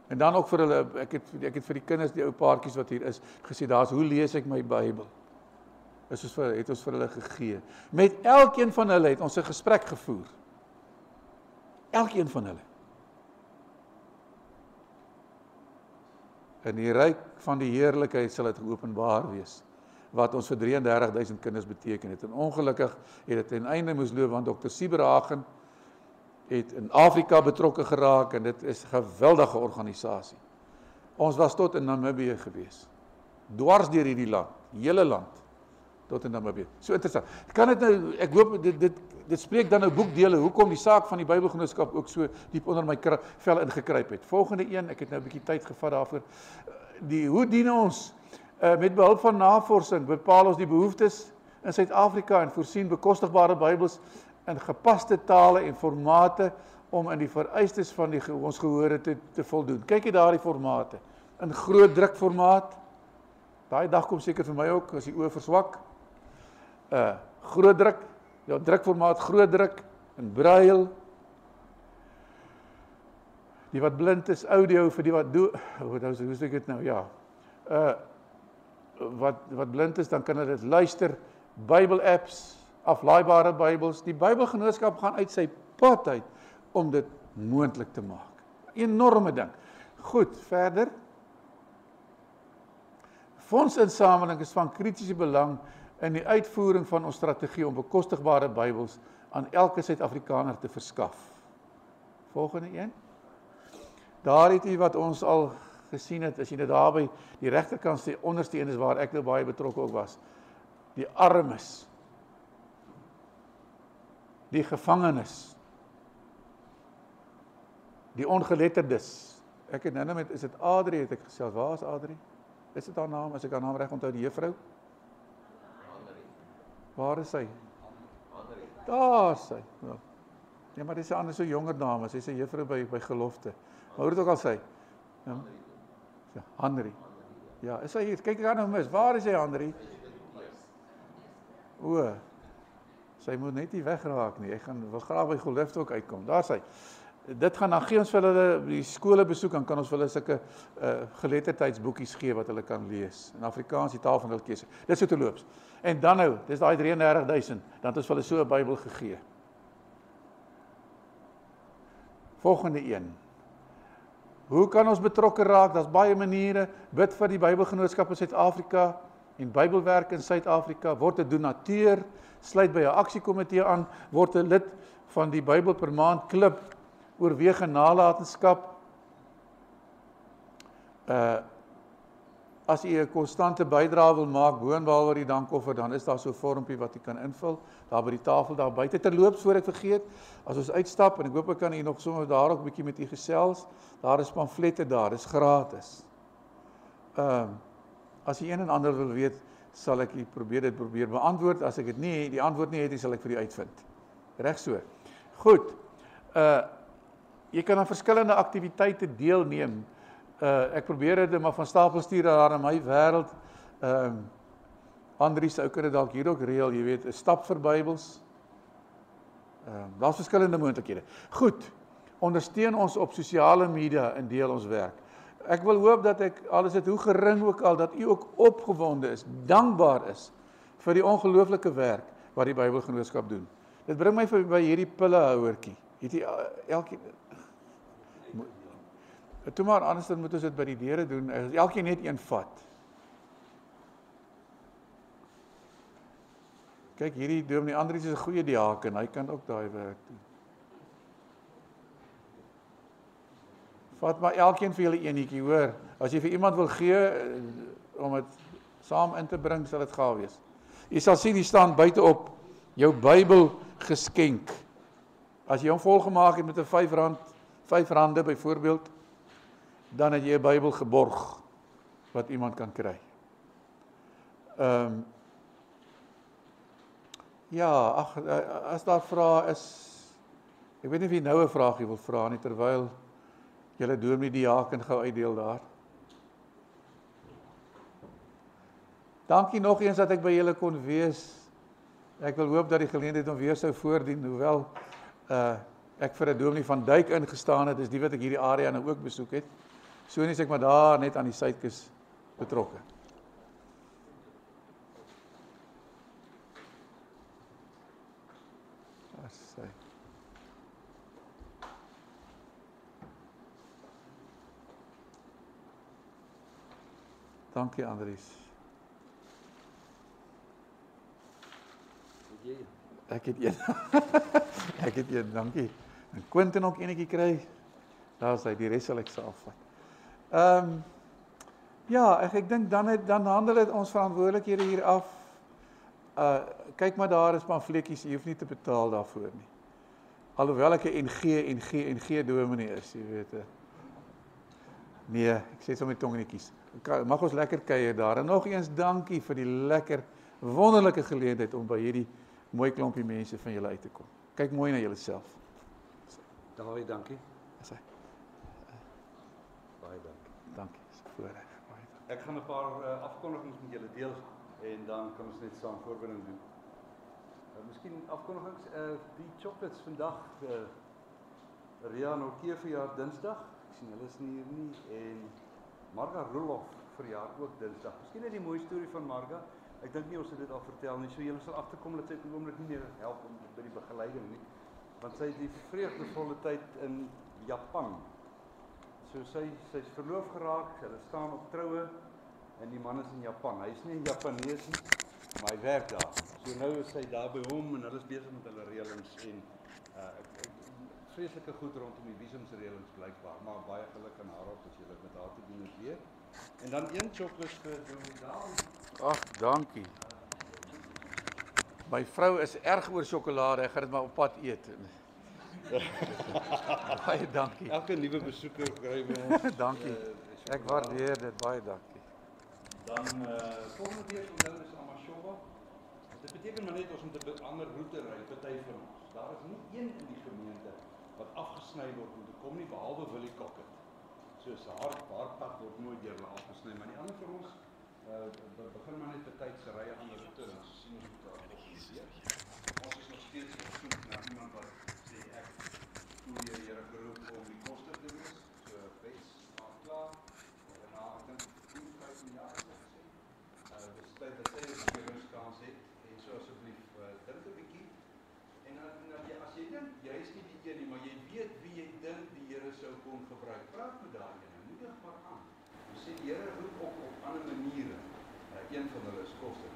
En dan ook vir hulle, ek het vir die kinders, die ou paartjies wat hier is, gesê, daar's hoe lees ek my Bybel? Het ons vir hulle gegee. Met elkeen van hulle het ons 'n gesprek gevoer. Elkeen van hulle. In die ryk van die heerlikheid sal dit geopenbaar wees, wat ons vir 33.000 kinders beteken het. En ongelukkig het dit ten einde moes loop, want Dr. Sieberhagen het in Afrika betrokke geraak, en dit is 'n geweldige organisasie. Ons was tot in Namibië gewees. Dwars deur hierdie land, hele land, tot in Namibië. So interessant. Kan dit nou, ek hoop, dit spreek dan nou boekdele, hoekom die saak van die Bybelgenootskap ook so diep onder my vel ingekruip het. Volgende een, ek het nou 'n bietjie tyd gevat daarvoor. Hoe dien ons? Met behulp van navorsing bepaal ons die behoeftes in Suid-Afrika en voorsien bekostigbare Bybels in gepaste tale en formate om in die vereistes van ons gehore te voldoen. Kyk jy daar die formate. In groot drukformaat. Daai dag kom seker vir my ook, as die oë verswak. Groot druk, ja, drukformaat, groot druk, in braille. Die wat blind is, audio vir die wat hoe sê ek dit nou, ja. Wat blind is, dan kan hulle dit luister, Bybel apps, aflaaibare Bybels. Die Bybelgenootskap gaan uit sy pad uit om dit moontlik te maak. Enorme ding. Goed, verder. Fondsinsameling is van kritiese belang in die uitvoering van ons strategie om bekostigbare Bybels aan elke Suid-Afrikaner te verskaf. Volgende een. Daar het u wat ons al gesien het, as jy dit daar by die regterkant sê, onderste een is waar ek nou baie betrokke ook was. Die armes, die gevangenes, die ongeletterdes. Ek het nou met, is dit Adrie, het ek gesê, waar is Adrie? Is dit haar naam, as ek haar naam reg onthou, die juffrou? Waar is sy? Daar is sy. Ja, maar dis 'n ander so jonger dame, sy is 'n juffrou by gelofte. Maar hoe dit ook al sê? Ja, Henry. Ja, is sy hier? Kyk ek haar nou mis. Waar is hy, Henry? O, sy moet net nie wegraak nie. Ek wil graag by gelofte ook uitkom. Daar is hy. Dit gaan dan gee ons vir hulle die skole besoek, dan kan ons vir hulle sulke geletterdheidsboekies gee wat hulle kan lees. In Afrikaans, die taal van hulle keuse. Dit so te loops. En dan nou, dis daai 33.000, dan het ons vir hulle so 'n Bybel gegee. Volgende een. Hoe kan ons betrokke raak? Daar's baie maniere. Bid vir die Bybelgenootskap in Suid-Afrika en Bybelwerk in Suid-Afrika. Word 'n donateur, sluit by 'n aksiekomitee aan, word 'n lid van die Bybel per maand klub, oorweeg 'n nalatenskap. As jy 'n konstante bydrae wil maak, boonbehalwe die dankoffer, dan is daar so 'n vormpie wat jy kan invul, daar by die tafel daar buite. Terloops, voor ek vergeet, as ons uitstap, en ek hoop ek kan hier nog sommer daar ook 'n bietjie met u gesels, daar is pamflette daar, dis gratis. As jy een en ander wil weet, sal ek dit probeer beantwoord. As ek dit nie, die antwoord nie het, sal ek vir u uitvind. Reg so. Goed. Jy kan aan verskillende aktiwiteite deelneem. Ek probeer dit maar van stapel stuur daar in my wêreld. Andries sou kan dit dalk hier ook reël, jy weet, 'n stap vir Bybels. Daar's verskillende moontlikhede. Goed. Ondersteun ons op sosiale media en deel ons werk. Ek wil hoop dat ek, al is dit hoe gering ook al, dat u ook opgewonde is, dankbaar is vir die ongelooflike werk wat die Bybelgenootskap doen. Dit bring my by hierdie pillehouertjie. Het jy elkeen toe maar anders dan moet ons dit by die deure doen. Elkeen net een vat. Kyk, hierdie dominee Andries is 'n goeie diaken, hy kan ook daai werk doen. Vat maar elkeen vir julle eenetjie, hoor. As jy vir iemand wil gee om dit saam in te bring, sal dit gaaf wees. Jy sal sien, die staan buite op jou Bybel geskenk. As jy hom volgemaak het met 'n R5 R5 byvoorbeeld, dan het jy 'n Bybel geborg wat iemand kan kry. Ja, ag, as daar vrae is, ek weet nie of jy nou 'n vraagie wil vra nie, terwyl julle dominee die diaken gou uitdeel daar. Dankie nog eens dat ek by julle kon wees. Ek wil hoop dat die geleentheid om weer sou voordien, hoewel ek vir 'n dominee van Duyk ingestaan het, is die wat ek hierdie area nou ook besoek het. So nie is ek maar daar net aan die suidkus betrokke. Dankie Andries. Ek het een. Ek het een, dankie. En Quentin ook enetjie kry. Daar is hy, die res sal ek self vat. Ja, ek dink dan handel dit ons verantwoordelikhede hier af. Kyk maar daar is pamfletjies, jy hoef nie te betaal daarvoor nie. Alhoewel ek 'n NG dominee is, jy weet. Nee, ek sê so met tong in die kies. Mag ons lekker kuier daar. En nog eens dankie vir die lekker, wonderlike geleentheid om by hierdie mooi klompie mense van julle uit te kom. Kyk mooi na julleself. Dawie, dankie. Dis hy. Baie dankie. Dankie, dis 'n voorreg. Baie dankie. Ek gaan 'n paar afkondigings met julle deel en dan kan ons net saam voorbereiding doen. Miskien afkondigings, die chocolates vandag, Ria en Orkee verjaar Dinsdag. Ek sien hulle is nie hier nie en Marga Roloff verjaar ook Dinsdag. Miskien net die mooi storie van Marga. Ek dink nie ons het dit al vertel nie. So julle sal agterkom dat sy op die oomblik nie meer help by die begeleiding nie. Want sy het die vreugdevolle tyd in Japan. So sy's verloof geraak, hulle staan op troue en die man is in Japan. Hy is nie 'n Japanees nie, maar hy werk daar. So nou is sy daar by hom en hulle is besig met hulle reëlings en vreeslike goed rondom die visumsreëlings blykbaar, maar baie geluk aan haar as julle met haar te doen het weer. En dan een chocolate vir Dawie. Ag, dankie. My vrou is erg oor sjokolade, ek gaan dit maar op pad eet. Baie dankie. Elke nuwe besoeker kry by ons. Dankie. Ek waardeer dit, baie dankie. Dan volgende week onthou is Amashoba. Dit beteken maar net ons moet 'n ander roete ry, party van ons. Daar is nie een in die gemeente wat afgesny word om te kom nie, behalwe Willie Cocket. So haar pad word nooit deur hulle afgesny, maar die ander van ons begin maar net betydse rye aan die roete en sien ons hoe daar ons is nog steeds op soek na iemand wat sê ek voel jy Here geroep om die koste te wees. So Wes, maar klaar. En na ek dink 15 jaar is dit gesê. Dis tyd dat sy 'n ruskans het en so asseblief dink 'n bietjie. En dan as jy dink jy is nie die een nie, maar jy weet wie jy dink die Here sou kon gebruik. Praat met daai een, moedig maar aan. Jy sê die Here roep op ander maniere. Een van hulle is koste.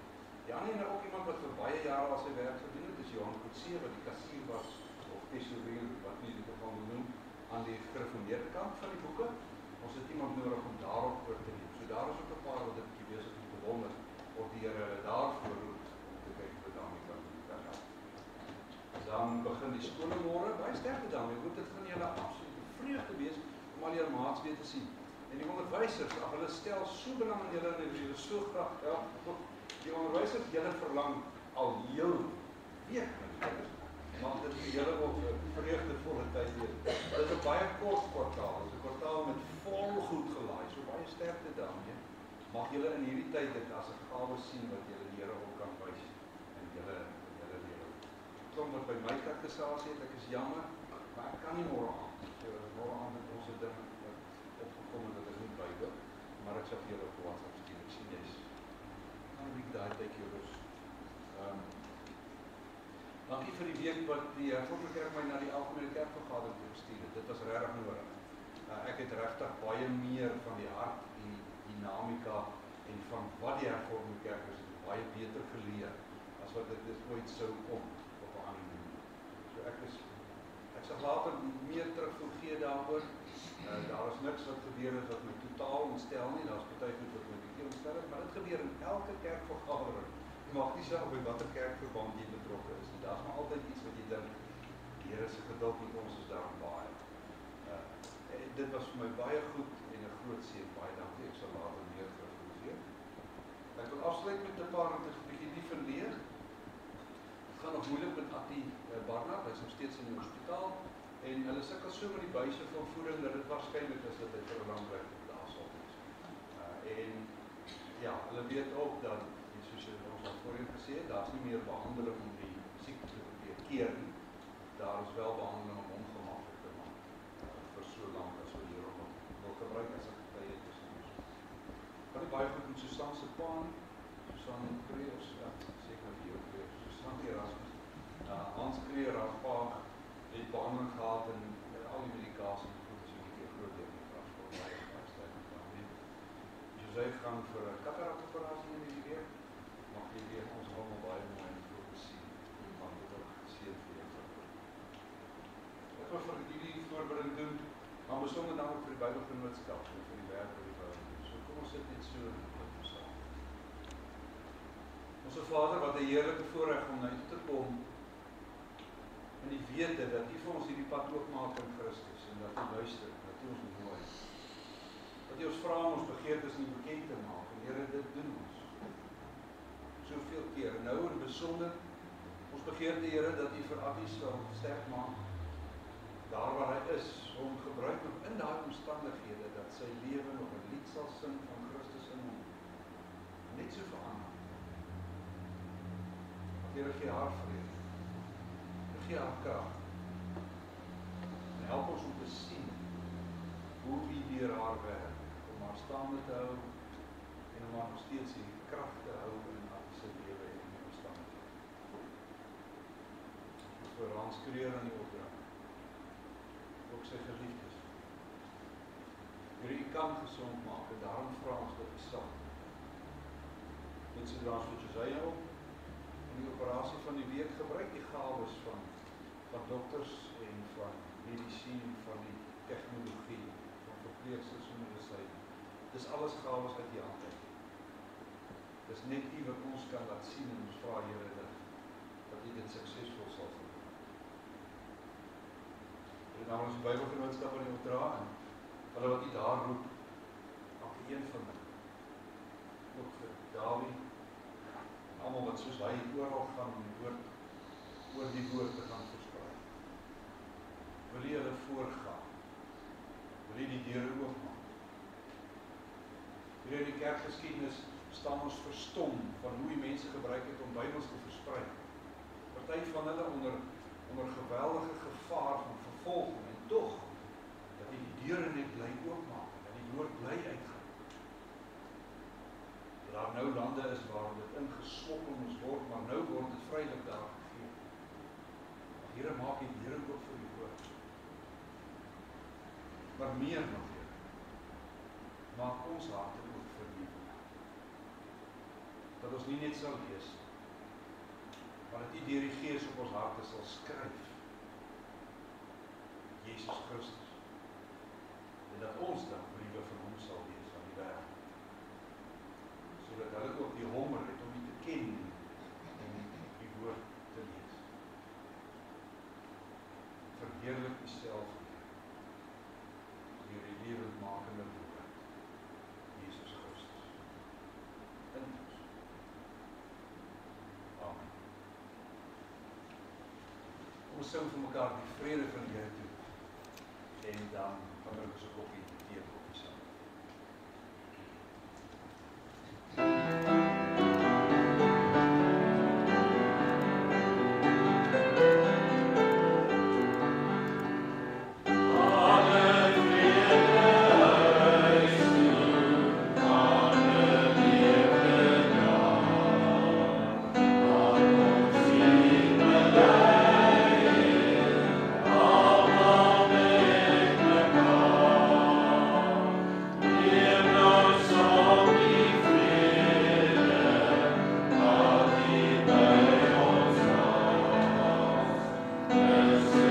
Die ander een ook iemand wat vir baie jare al sy werk gedoen het, is Johan Kutse wat die kassier was of tesourier wat nie die geval noem aan die gereformeerde kant van die boeke. Ons het iemand nodig om daarop oor te neem. So daar is ook 'n paar wat dit bietjie besig om te wonder of die Here daarvoor roep om te kyk wat daarmee kan doen. Dan begin die skole môre, baie sterkte daarmee. Ek hoop dit gaan julle absolute vreugde wees om al julle maats weer te sien. En die onderwysers, hulle stel so belang in julle en julle so graag help. Die onderwysers julle verlang al heel week. Mag dit vir julle ook 'n vreugdevolle tyd wees. Dit is 'n baie kort kwartaal. Dit is 'n kwartaal met vol goed gelaai. So baie sterkte daarmee. Mag julle in hierdie tyd dit as 'n gawe sien wat julle die Here ook kan wys en julle lewe. Sommige by my kerk gesaas het, ek is jammer, maar ek kan nie môre aan. Môre aan met ons ding opgekom en dat ek nie by wil, maar ek sal vir julle op WhatsApp stuur. Ek sien jy's gaan 'n bietjie daai tydjie rus. Dankie vir die week wat die Hervormde Kerk my na die algemene kerkvergadering gestuur het. Dit was regtig nodig. Ek het regtig baie meer van die hart, die dinamika en van wat die Hervormde Kerk is, baie beter geleer as wat dit ooit sou kom op 'n ander manier. So ek sal later meer terugvoer gee daaroor. Daar is niks wat gebeur het wat my totaal ontstel nie. Daar's baie goed wat my bietjie ontstel het, maar dit gebeur in elke kerkvergadering. Jy mag nie saak by watter kerkverband jy betrokke is nie. Daar's maar altyd iets wat jy dink, die Here se geduld met ons is daarom baie. Dit was vir my baie goed en 'n groot seën. Baie dankie. Ek sal later meer terugvoer. Ek wil afsluit met 'n paar wat 'n bietjie die verleeg. Dit gaan nog moeilik met Attie Barnard, hy is nog steeds in die hospitaal en hulle sukkel so met die buise van voeding dat dit waarskynlik is dat hy vir 'n lang tyd daar sal wees. En ja, hulle weet ook dat soos ons al voorheen gesê het, daar's nie meer behandeling om die siekte te keer nie. Daar is wel behandeling om ongemaklik te maak vir so lank as wat hierop wil gebruik as 'n tye tussen ons. Kan nie baie goed met Susan se pa nie. Susan Kreer, seker die ook weer. Susan Erasmus. Hans Kreer, haar pa, het behandeling gehad en al die medikasie goed is 'n bietjie groot ding in transport baie uitstyg gaan. José gaan vir 'n katarakoperasie in die week. Mag jy weer ons almal baie mooi en groot sien. Maar dit ook seën vir jou. Ek wil vir jullie voorbereiding doen, maar besonder dank vir die Bybelgenootskap en vir die werk wat jy doen. So kom ons sit net so in saam. Onse Vader, wat 'n heerlike voorreg om na U te kom en die wete dat U vir ons hierdie pad oopmaak in Christus en dat U luister, dat U ons nooi. Dat U ons vra om ons begeertes nie bekend te maak en Here, dit doen ons. Soveel keer, nou in besonder ons begeerte, Here, dat U vir Attie sal sterk maak daar waar hy is, om gebruik om in daai omstandighede dat sy lewe nog 'n lied sal sing van Christus in hom. Net so verander. Here, gee haar vrede. Gee haar krag. En help ons om te sien hoe U deur haar werk, om haar staande te hou en om haar nog steeds die krag te hou in Attie se lewe en in die omstandighede. Ons vir Hans Kreer aan die opdrag. Ook sy geliefdes. Here, U kan gesond maak en daarom vra ons dat U sal. Net soos wat José ook in die operasie van die week gebruik die gawes van dokters en van medisien, van die tegnologie, van verpleegsters en medisyne. Dis alles gawes uit U hand uit. Dis net U wat ons kan laat sien en ons vra, Here, dat U dit suksesvol sal doen. En dan ons Bybelgenootskap aan U opdra en hulle wat U daar roep, elke een van hulle. Ook vir Dawie, almal wat soos hy oral gaan om oor die woord te gaan versprei. Wil U hulle voorgaan? Wil U die deure oopmaak? Hier in die kerkgeskiedenis staan ons verstom van hoe die mense gebruik het om Bybels te versprei. Party van hulle onder geweldige gevaar van vervolging en tog dat die deure net bly oopmaak, dat die woord bly uitgaan. Dat daar nou lande is waar dit ingesmokkel moes word, maar nou word dit vrylik daar gegee. Here, maak die deure oop vir die woord. Maar meer nog, Here, maak ons harte oop vir U. Dat ons nie net sal lees, maar dat U deur die Gees op ons harte sal skryf. Jesus Christus. En dat ons dan briewe van hom sal wees aan die wêreld. Sodat hulle ook die honger het om U te ken en die woord te lees. Verheerlik U self deur die lewendmakende woord, Jesus Christus. In ons. Amen. Ons sing vir mekaar die vrede van die Here toe. En dan gaan ons 'n koppie tee koffie saam.